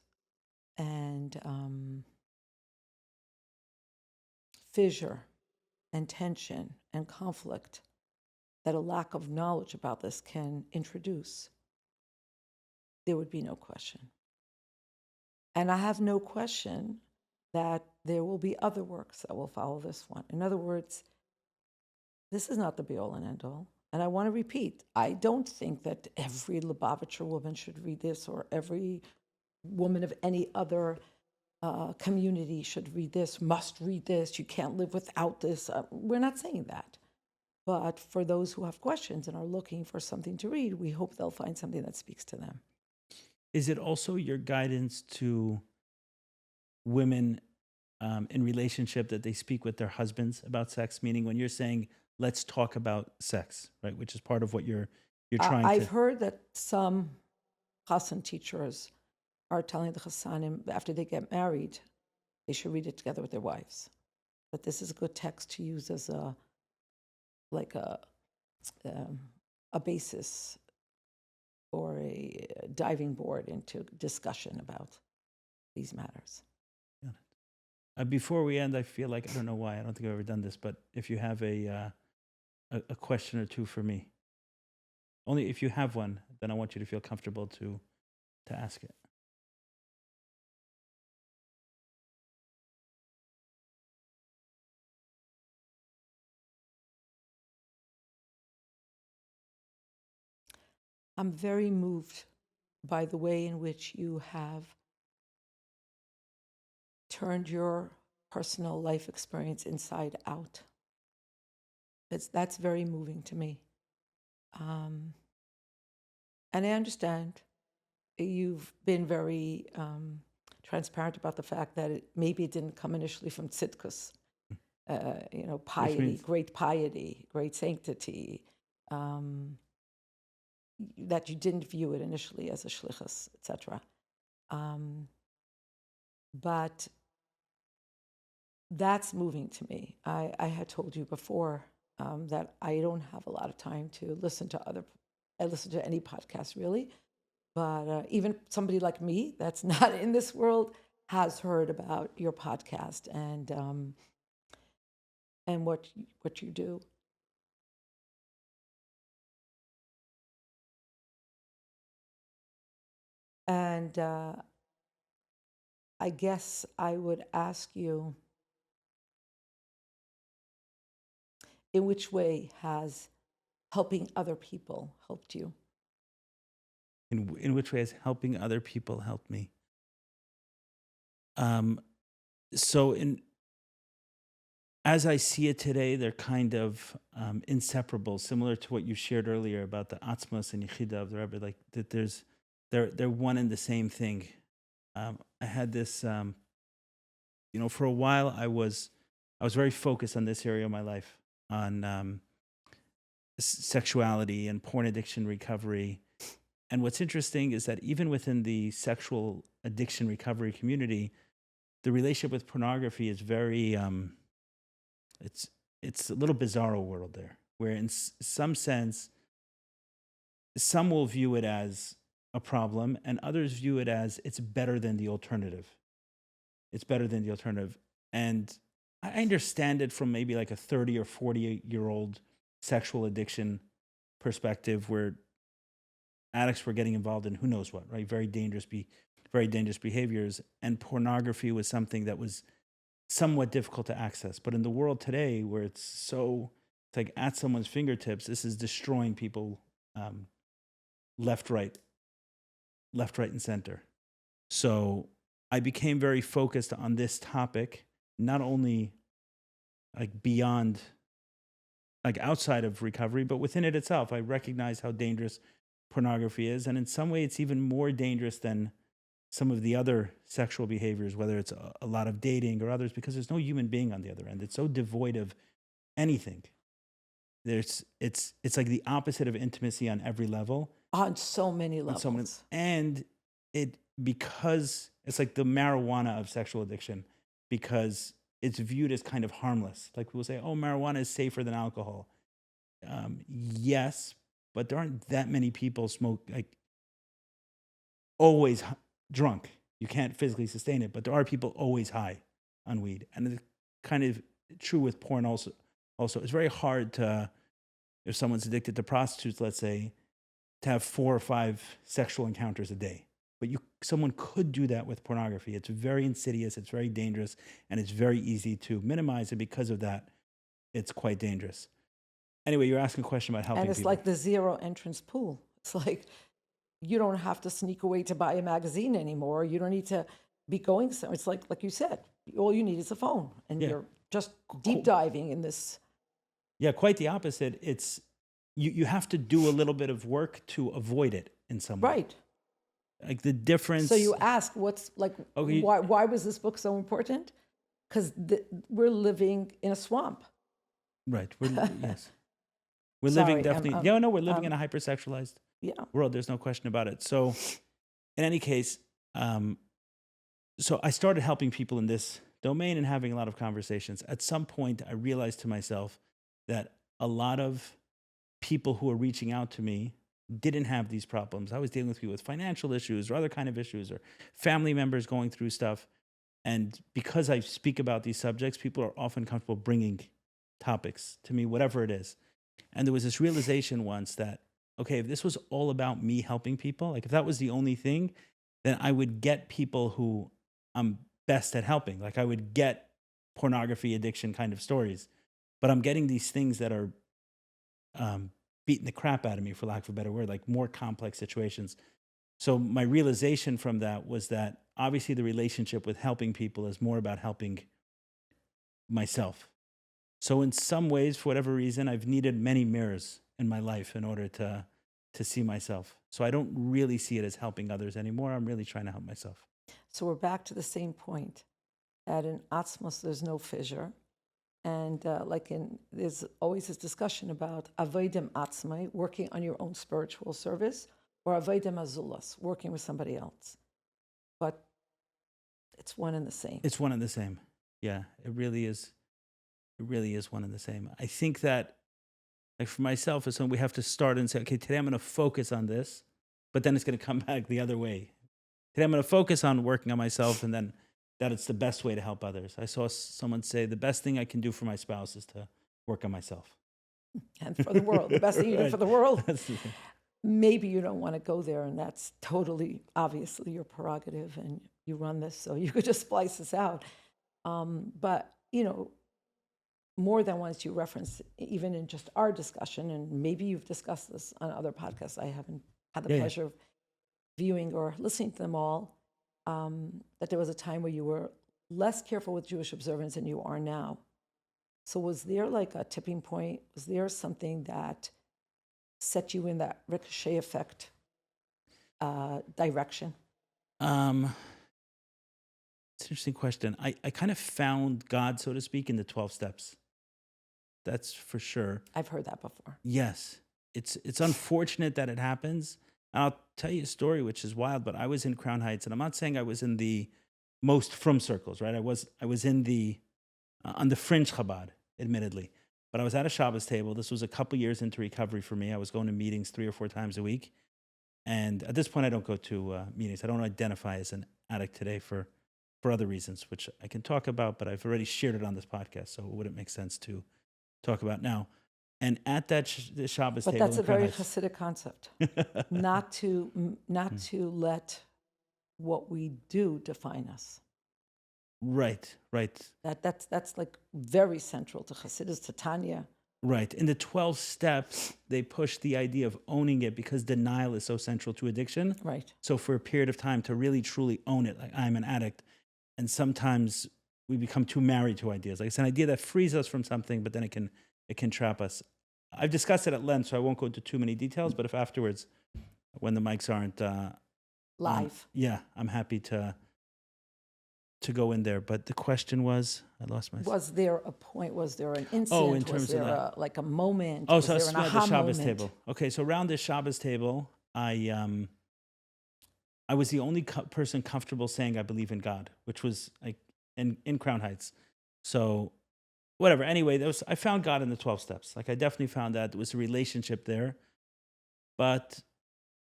and fissure and tension and conflict that a lack of knowledge about this can introduce, there would be no question. And I have no question that there will be other works that will follow this one. In other words, this is not the be-all and end-all. And I want to repeat, I don't think that every Lubavitcher woman should read this, or every woman of any other community should read this, must read this, you can't live without this. We're not saying that. But for those who have questions and are looking for something to read, we hope they'll find something that speaks to them. Is it also your guidance to women in relationship that they speak with their husbands about sex? Meaning when you're saying, let's talk about sex, right? Which is part of what you're trying I've to... heard that some Chassan teachers are telling the Chassanim after they get married, they should read it together with their wives. That this is a good text to use as a basis or a diving board into discussion about these matters. Before we end, I feel like, I don't know why, I don't think I've ever done this, but if you have a question or two for me, only if you have one, then I want you to feel comfortable to ask it. I'm very moved by the way in which you have turned your personal life experience inside out. That's very moving to me. And I understand you've been very transparent about the fact that maybe it didn't come initially from tzidkus, piety, great piety, great sanctity, that you didn't view it initially as a shlichus, etc. But that's moving to me. I had told you before that I don't have a lot of time to listen to I listen to any podcast really, but even somebody like me that's not in this world has heard about your podcast and what you do. And I guess I would ask you, in which way has helping other people helped you? In which way has helping other people helped me? So as I see it today, they're kind of inseparable, similar to what you shared earlier about the atzmos and yichida of the Rebbe, like that they're one and the same thing. I had this, for a while I was very focused on this area of my life, on sexuality and porn addiction recovery. And what's interesting is that even within the sexual addiction recovery community, the relationship with pornography is very, it's a little bizarro world there, where in some sense, some will view it as a problem and others view it as it's better than the alternative. It's better than the alternative. And I understand it from maybe like a 30 or 40-year-old sexual addiction perspective, where addicts were getting involved in who knows what, right? Very dangerous behaviors. And pornography was something that was somewhat difficult to access. But in the world today, where it's like at someone's fingertips, this is destroying people left, right, and center. So I became very focused on this topic, not only like beyond, like outside of recovery, but within it itself. I recognize how dangerous pornography is. And in some way, it's even more dangerous than some of the other sexual behaviors, whether it's a lot of dating or others, because there's no human being on the other end. It's so devoid of anything. It's like the opposite of intimacy on every level. On so many levels. And because it's like the marijuana of sexual addiction, because it's viewed as kind of harmless. Like people say, oh, marijuana is safer than alcohol. Yes, but there aren't that many people always drunk. You can't physically sustain it, but there are people always high on weed. And it's kind of true with porn also. It's very hard to, if someone's addicted to prostitutes, let's say, to have 4 or 5 sexual encounters a day but someone could do that with pornography. It's very insidious, it's very dangerous, and it's very easy to minimize. And because of that, it's quite dangerous. Anyway, you're asking a question about helping And it's people. like the zero entrance pool. It's like you don't have to sneak away to buy a magazine anymore. You don't need to be going somewhere. It's like you said, all you need is a phone, and you're just deep diving in this. Yeah, quite the opposite. It's you have to do a little bit of work to avoid it in some way. Right. Like the difference. So you ask, what's like, Okay. why was this book so important? Because we're living in a swamp. Right. Yes. We're Sorry, living definitely. We're living in a hypersexualized world. There's no question about it. So, in any case, so I started helping people in this domain and having a lot of conversations. At some point, I realized to myself that a lot of people who were reaching out to me didn't have these problems. I was dealing with people with financial issues or other kind of issues or family members going through stuff. And because I speak about these subjects, people are often comfortable bringing topics to me, whatever it is. And there was this realization once that, okay, if this was all about me helping people, like if that was the only thing, then I would get people who I'm best at helping. Like I would get pornography addiction kind of stories. But I'm getting these things that are beating the crap out of me, for lack of a better word, like more complex situations. So my realization from that was that obviously the relationship with helping people is more about helping myself. So in some ways, for whatever reason, I've needed many mirrors in my life in order to see myself. So I don't really see it as helping others anymore. I'm really trying to help myself. So we're back to the same point, that in Atzmos, there's no fissure. And there's always this discussion about avodim atzmai, working on your own spiritual service, or avodim azulas, working with somebody else. But it's one and the same. It's one and the same. Yeah, it really is. It really is one and the same. I think that, like for myself, as someone, we have to start and say, okay, today I'm going to focus on this, but then it's going to come back the other way. Today I'm going to focus on working on myself, and then that it's the best way to help others. I saw someone say, the best thing I can do for my spouse is to work on myself. And for the world, the best thing you do for the world. That's the thing. Maybe you don't want to go there, and that's totally, obviously, your prerogative, and you run this, so you could just splice this out. But, more than once you referenced, even in just our discussion, and maybe you've discussed this on other podcasts. I haven't had the pleasure of viewing or listening to them all, that there was a time where you were less careful with Jewish observance than you are now. So was there like a tipping point? Was there something that set you in that ricochet effect direction? It's an interesting question. I kind of found God, so to speak, in the 12 steps. That's for sure. I've heard that before. Yes. It's unfortunate that it happens. And I'll tell you a story, which is wild, but I was in Crown Heights, and I'm not saying I was in the most frum circles, right? I was in the, on the fringe Chabad, admittedly. But I was at a Shabbos table. This was a couple years into recovery for me. I was going to meetings 3 or 4 times a week. And at this point, I don't go to meetings. I don't identify as an addict today for other reasons, which I can talk about, but I've already shared it on this podcast, so it wouldn't make sense to talk about now. And at that the Shabbos table, but that's a very Hasidic concept, not to let what we do define us. Right. That's like very central to Hasidus, to Tanya. Right. In the 12 steps, they push the idea of owning it because denial is so central to addiction. Right. So for a period of time to really truly own it, like I'm an addict, and sometimes we become too married to ideas. Like it's an idea that frees us from something, but then it can trap us. I've discussed it at length, so I won't go into too many details. But if afterwards, when the mics aren't live, I'm happy to go in there. But the question was, I lost my. Was there a point? Was there an incident? Oh, in terms was there of that. like a moment? Oh, was so there an the aha Shabbos moment? table. Okay, so around this Shabbos table, I was the only person comfortable saying I believe in God, which was like in Crown Heights. So whatever. Anyway, I found God in the 12 steps. Like I definitely found that there was a relationship there, but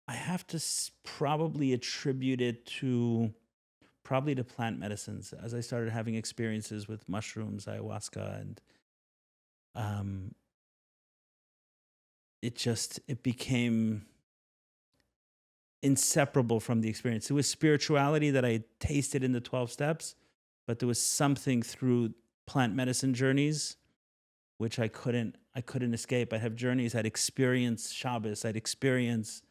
I have to probably attribute it to plant medicines. As I started having experiences with mushrooms, ayahuasca, and it became inseparable from the experience. It was spirituality that I tasted in the 12 steps, but there was something through plant medicine journeys which I couldn't escape. I'd have journeys, I'd experience Shabbos, I'd experience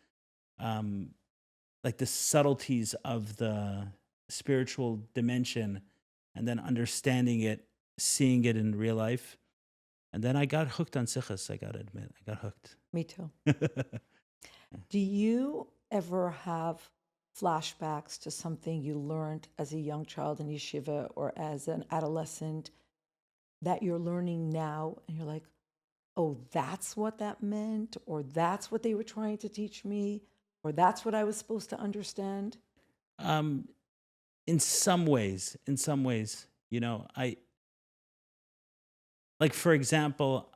like the subtleties of the spiritual dimension, and then understanding it, seeing it in real life. And then I got hooked on sichos, I got to admit. I got hooked. Me too. Do you ever have flashbacks to something you learned as a young child in yeshiva or as an adolescent that you're learning now and you're like, oh, that's what that meant, or that's what they were trying to teach me, or that's what I was supposed to understand? In some ways, you know, like, for example,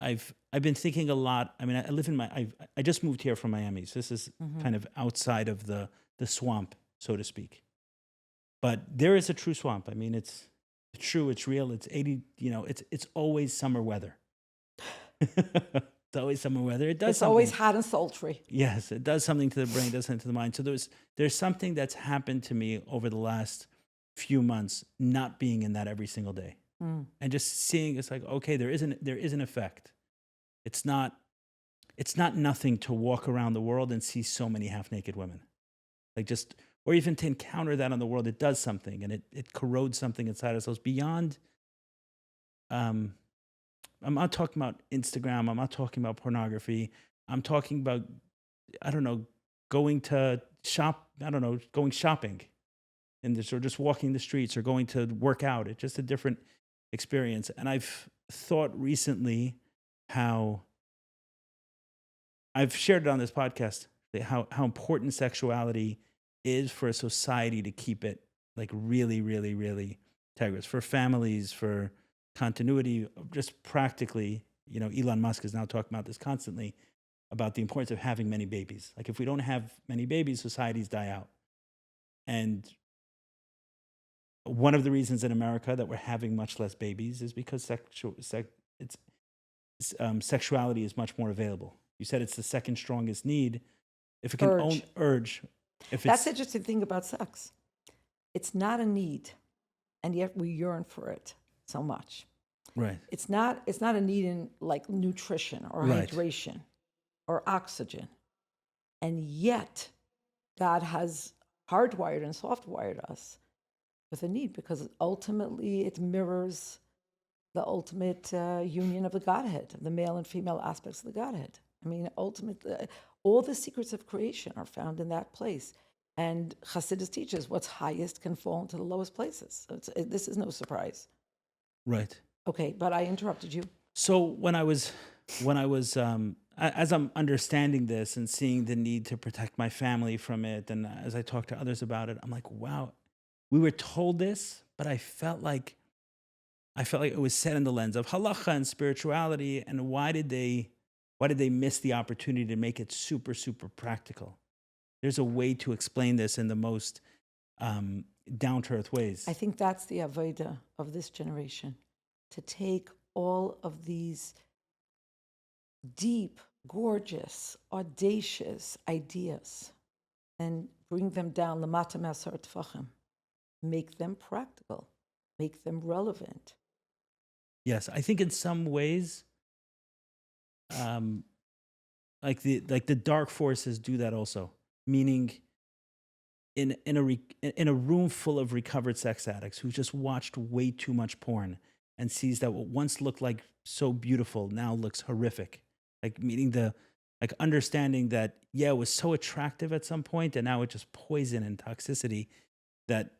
I've been thinking a lot. I mean, I live in I just moved here from Miami, so this is kind of outside of the swamp, so to speak. But there is a true swamp. I mean, it's true, it's real. It's 80. You know, it's always summer weather. It's always summer weather. It does. It's always hot and sultry. Yes, it does something to the brain, does something to the mind. So there's something that's happened to me over the last few months, not being in that every single day, and just seeing it's like, okay, there is an effect. It's not nothing to walk around the world and see so many half-naked women, like just, or even to encounter that on the world. It does something, and it corrodes something inside ourselves beyond. I'm not talking about Instagram. I'm not talking about pornography. I'm talking about, I don't know, going to shop. I don't know, going shopping, or just walking the streets, or going to work out. It's just a different experience. And I've thought recently how I've shared it on this podcast, how important sexuality is for a society to keep it like really, really, really integrous, for families, for continuity, just practically. You know, Elon Musk is now talking about this constantly, about the importance of having many babies. Like, if we don't have many babies, societies die out. And one of the reasons in America that we're having much less babies is because sexuality is much more available. You said it's the second strongest need. If it can own urge. That's the interesting thing about sex. It's not a need, and yet we yearn for it so much. Right. It's not a need in like nutrition or hydration or oxygen. And yet God has hardwired and softwired us with a need, because ultimately it mirrors the ultimate union of the Godhead, the male and female aspects of the Godhead. I mean, ultimately, all the secrets of creation are found in that place. And Hasidus teaches what's highest can fall into the lowest places. So this is no surprise. Right. Okay, but I interrupted you. So when I was as I'm understanding this and seeing the need to protect my family from it, and as I talk to others about it, I'm like, wow, we were told this, but I felt like it was said in the lens of halacha and spirituality. And why did they miss the opportunity to make it super, super practical? There's a way to explain this in the most down-to-earth ways. I think that's the avodah of this generation, to take all of these deep, gorgeous, audacious ideas and bring them down, lamata me'asar tefachim, make them practical, make them relevant. Yes, I think in some ways, like the dark forces do that also. Meaning, in a room full of recovered sex addicts who just watched way too much porn and sees that what once looked like so beautiful now looks horrific. Like, meaning understanding that, yeah, it was so attractive at some point, and now it's just poison and toxicity that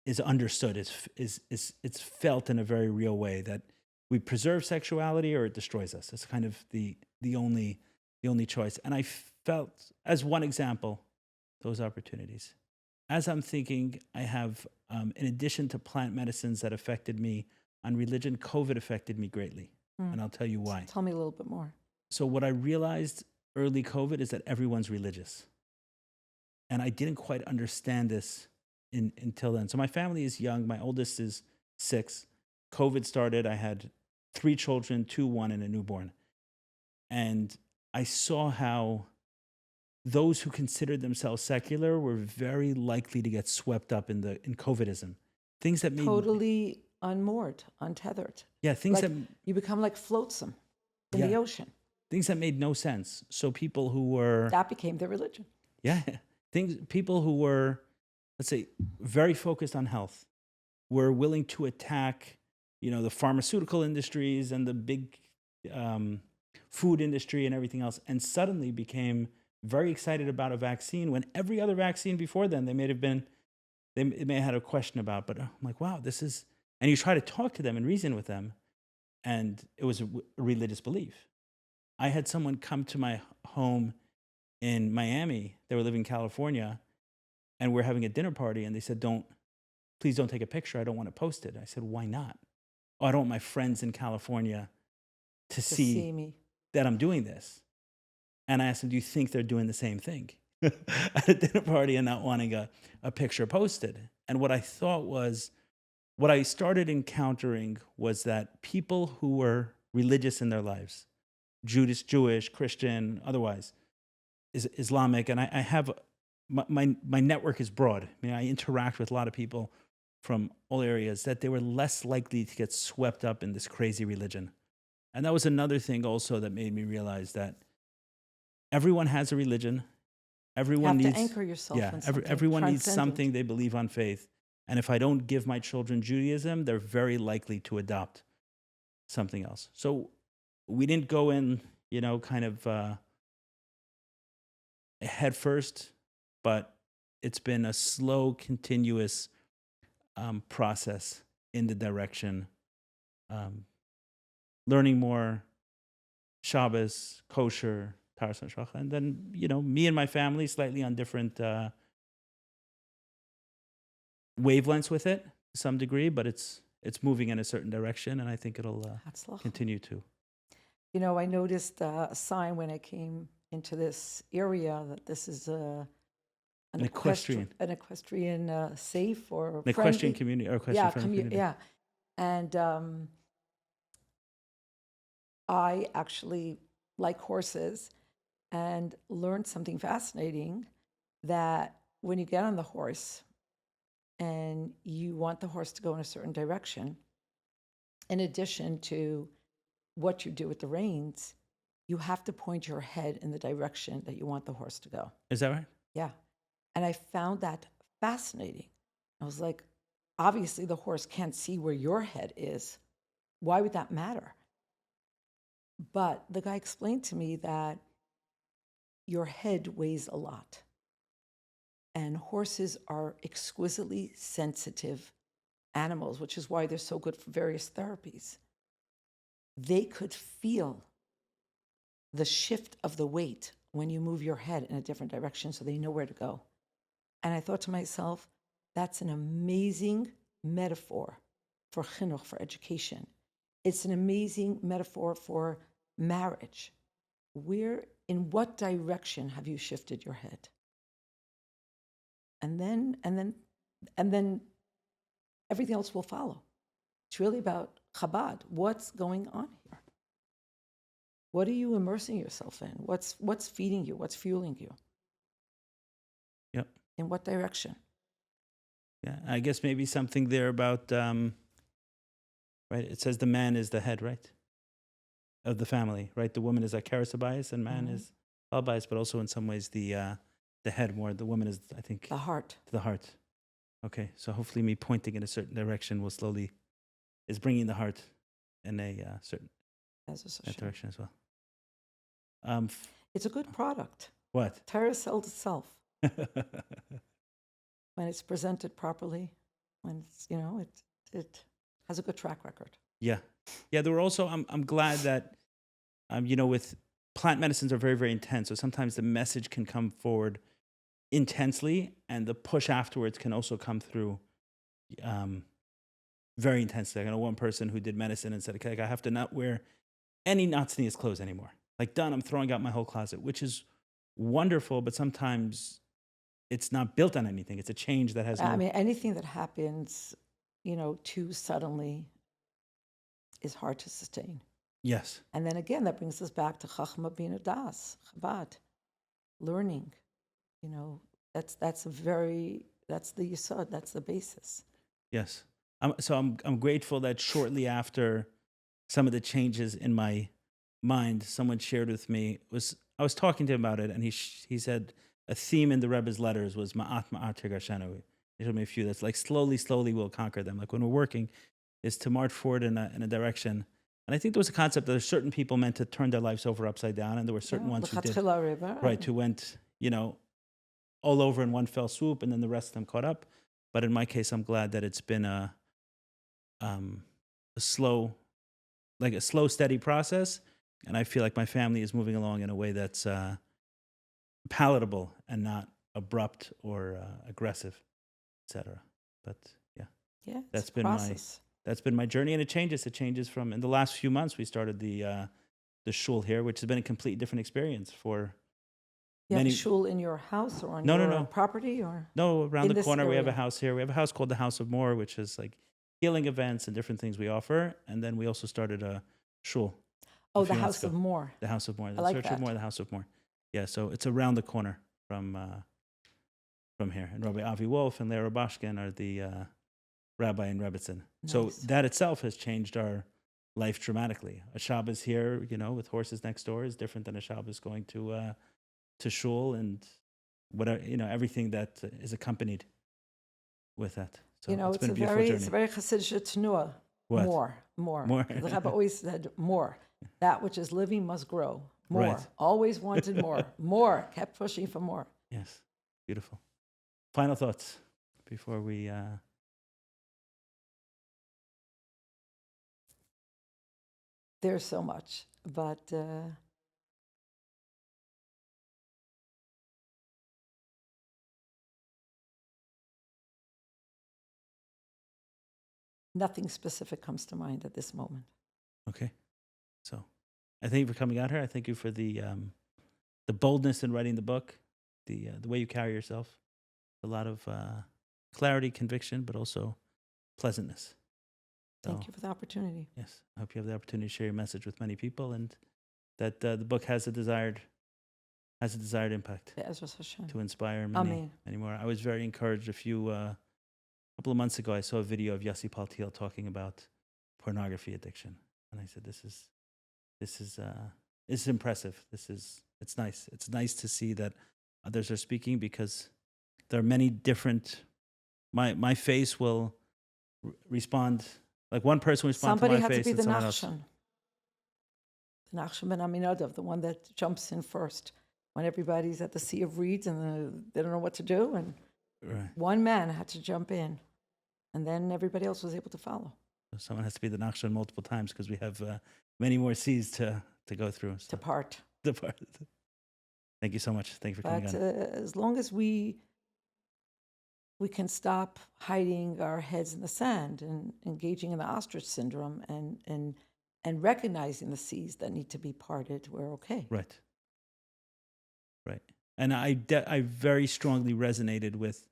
is understood. It's felt in a very real way that we preserve sexuality or it destroys us. It's kind of the only choice. And I felt, as one example, those opportunities. As I'm thinking, I have, in addition to plant medicines that affected me on religion, COVID affected me greatly. And I'll tell you why. Tell me a little bit more. So what I realized early COVID is that everyone's religious. And I didn't quite understand this until then. So my family is young. My oldest is 6. COVID started. I had 3 children, 2, 1, and a newborn. And I saw how those who considered themselves secular were very likely to get swept up in COVIDism. Things that made Totally unmoored, untethered. things Like that you become like flotsam in the ocean. things that made no sense. So people who were That became their religion. people who were, let's say, very focused on health, were willing to attack, the pharmaceutical industries and the big food industry and everything else, and suddenly became very excited about a vaccine when every other vaccine before then they may have had a question about. But I'm like, wow, this is, and you try to talk to them and reason with them, and it was a religious belief. I had someone come to my home in Miami. They were living in California, and we're having a dinner party, and they said, please don't take a picture. I don't want to post it. I said, why not? Oh, I don't want my friends in California to see me. that I'm doing this. And I asked them, do you think they're doing the same thing at a dinner party and not wanting a picture posted? And what I started encountering was that people who were religious in their lives, Jewish, Christian, otherwise, Islamic, and I have, my network is broad. I interact with a lot of people from all areas, that they were less likely to get swept up in this crazy religion. And that was another thing also that made me realize that everyone has a religion. Everyone You have needs to anchor yourself in something everyone needs transcendent. something they believe on faith. And if I don't give my children Judaism, they're very likely to adopt something else. So we didn't go in, kind of head first, but it's been a slow, continuous process in the direction, learning more, Shabbos, kosher, Taras Shachar, and then, me and my family slightly on different wavelengths with it to some degree, but it's moving in a certain direction, and I think it'll continue to. I noticed a sign when I came into this area that this is an equestrian safe or an equestrian community or equestrian friendly community. Yeah, and I actually like horses and learned something fascinating, that when you get on the horse and you want the horse to go in a certain direction, in addition to what you do with the reins, you have to point your head in the direction that you want the horse to go. Is that right? Yeah. And I found that fascinating. I was like, obviously the horse can't see where your head is. Why would that matter? But the guy explained to me that your head weighs a lot. And horses are exquisitely sensitive animals, which is why they're so good for various therapies. They could feel the shift of the weight when you move your head in a different direction, so they know where to go. And I thought to myself, that's an amazing metaphor for chinuch, for education. It's an amazing metaphor for marriage. In what direction have you shifted your head? And then everything else will follow. It's really about Chabad. What's going on here? What are you immersing yourself in? What's feeding you? What's fueling you? Yep. In what direction? Yeah, I guess maybe something there about, right? It says the man is the head, right? Of the family, right? The woman is Akaras Abayis and man is Abayis, but also in some ways the head more. The woman is, I think, the heart. The heart. Okay, so hopefully me pointing in a certain direction is bringing the heart in a certain direction as well. It's a good product. What? Torah sells itself. When it's presented properly, when it's, it has a good track record. Yeah. There were also, I'm glad that, with plant medicines are very, very intense. So sometimes the message can come forward intensely, and the push afterwards can also come through very intensely. I know one person who did medicine and said, okay, I have to not wear any Natsni's clothes anymore. Like, done, I'm throwing out my whole closet, which is wonderful, but sometimes it's not built on anything. It's a change that has anything that happens, too suddenly is hard to sustain. Yes. And then again, that brings us back to Chachma Bina Das, Chabad. learning. You know, that's the yesod, that's the basis. Yes. I'm grateful that shortly after some of the changes in my mind, someone shared with me I was talking to him about it, and he said a theme in the Rebbe's letters was ma'at ma'at tirgashenu. He told me a few that's like slowly we'll conquer them. Like when we're working, is to march forward in a direction. And I think there was a concept that there's certain people meant to turn their lives over upside down, and there were certain ones who did. Right, who went, all over in one fell swoop, and then the rest of them caught up. But in my case, I'm glad that it's been a slow, steady process, and I feel like my family is moving along in a way that's palatable and not abrupt or aggressive, etc. But yeah, that's been my journey, and it changes. It changes from in the last few months. We started the shul here, which has been a completely different experience for. You have a shul in your house or on your property, or no, around the corner we have a house here. We have a house called the House of More, which is like healing events and different things we offer. And then we also started a shul. Oh, the House of More. The House of More. The I like Search that. of More, the House of More. Yeah, so it's around the corner from here. And Rabbi Avi Wolf and Leah Rabashkin are the rabbi in Rebbetzin. Nice. So that itself has changed our life dramatically. A Shabbos here, with horses next door is different than a Shabbos going to shul and whatever, everything that is accompanied with that. So it's been a beautiful journey. It's a very Hasidic tnua. What? More. The Rebbe always said more. That which is living must grow. More. Right. Always wanted more. More. Kept pushing for more. Yes. Beautiful. Final thoughts before we... There's so much, but... nothing specific comes to mind at this moment. Okay. So I thank you for coming out here. I thank you for the boldness in writing the book, the way you carry yourself, a lot of clarity, conviction, but also pleasantness. Thank you for the opportunity. Yes. I hope you have the opportunity to share your message with many people, and that the book has a desired impact to inspire many more. I was very encouraged a couple of months ago. I saw a video of Yossi Paltiel talking about pornography addiction, and I said, "This is impressive. It's nice. It's nice to see that others are speaking, because there are many different. My face will respond like one person will respond to my face. Somebody had to be the someone else. The Nachshon ben Aminadab, the one that jumps in first when everybody's at the sea of reeds and they don't know what to do, and one man had to jump in, and then everybody else was able to follow. So someone has to be the Nachshon multiple times, because we have many more seas to go through. So. To part. Thank you so much. Thank you for coming on. As long as we can stop hiding our heads in the sand and engaging in the ostrich syndrome and recognizing the seas that need to be parted, we're okay. Right. And I very strongly resonated with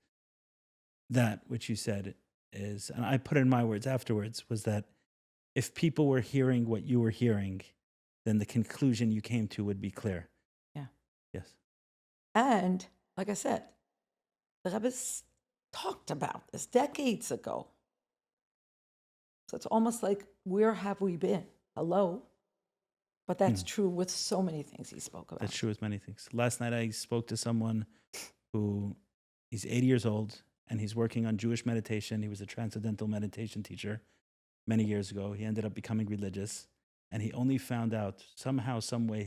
that, which you said is, and I put in my words afterwards, was that if people were hearing what you were hearing, then the conclusion you came to would be clear. Yeah. Yes. And like I said, the Rebbe's talked about this decades ago. So it's almost like, where have we been? Hello? But that's true with so many things he spoke about. That's true with many things. Last night I spoke to someone who, he's 80 years old, and he's working on Jewish meditation. He was a transcendental meditation teacher many years ago. He ended up becoming religious, and he only found out, somehow, some way,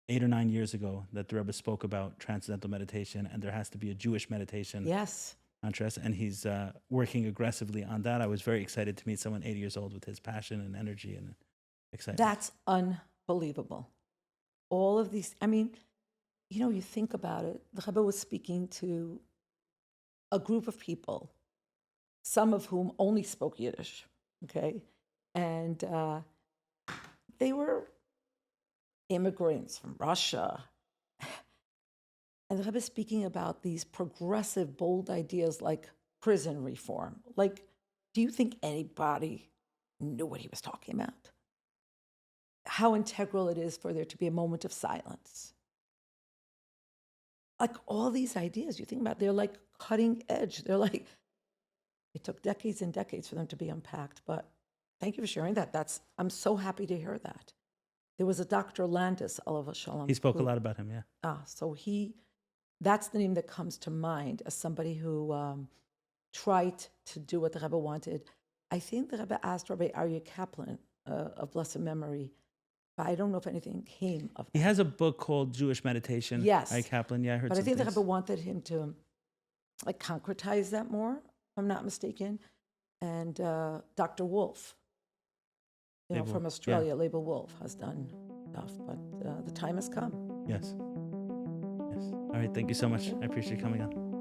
8 or 9 years ago that the Rebbe spoke about transcendental meditation, and there has to be a Jewish meditation. Yes. Contrast, and he's working aggressively on that. I was very excited to meet someone 80 years old with his passion and energy and excitement. That's unbelievable. All of these, you think about it. The Rebbe was speaking to a group of people, some of whom only spoke Yiddish, okay? And they were immigrants from Russia. And the Rebbe is speaking about these progressive, bold ideas like prison reform. Like, do you think anybody knew what he was talking about? How integral it is for there to be a moment of silence like all these ideas you think about, they're like cutting edge. They're like, it took decades and decades for them to be unpacked. But thank you for sharing that. I'm so happy to hear that. There was a Dr. Landis, Alav Shalom. He spoke a lot about him, yeah. So that's the name that comes to mind as somebody who tried to do what the Rebbe wanted. I think the Rebbe asked Rabbi Aryeh Kaplan of blessed memory, but I don't know if anything came of that. He has a book called Jewish Meditation. Yes. Aryeh Kaplan, yeah, I heard But I some think the things. Rebbe wanted him to like concretize that more, if I'm not mistaken. And Dr. Wolf, from Australia, Label Wolf, has done stuff, but the time has come. Yes. All right, thank you so much. I appreciate you coming on.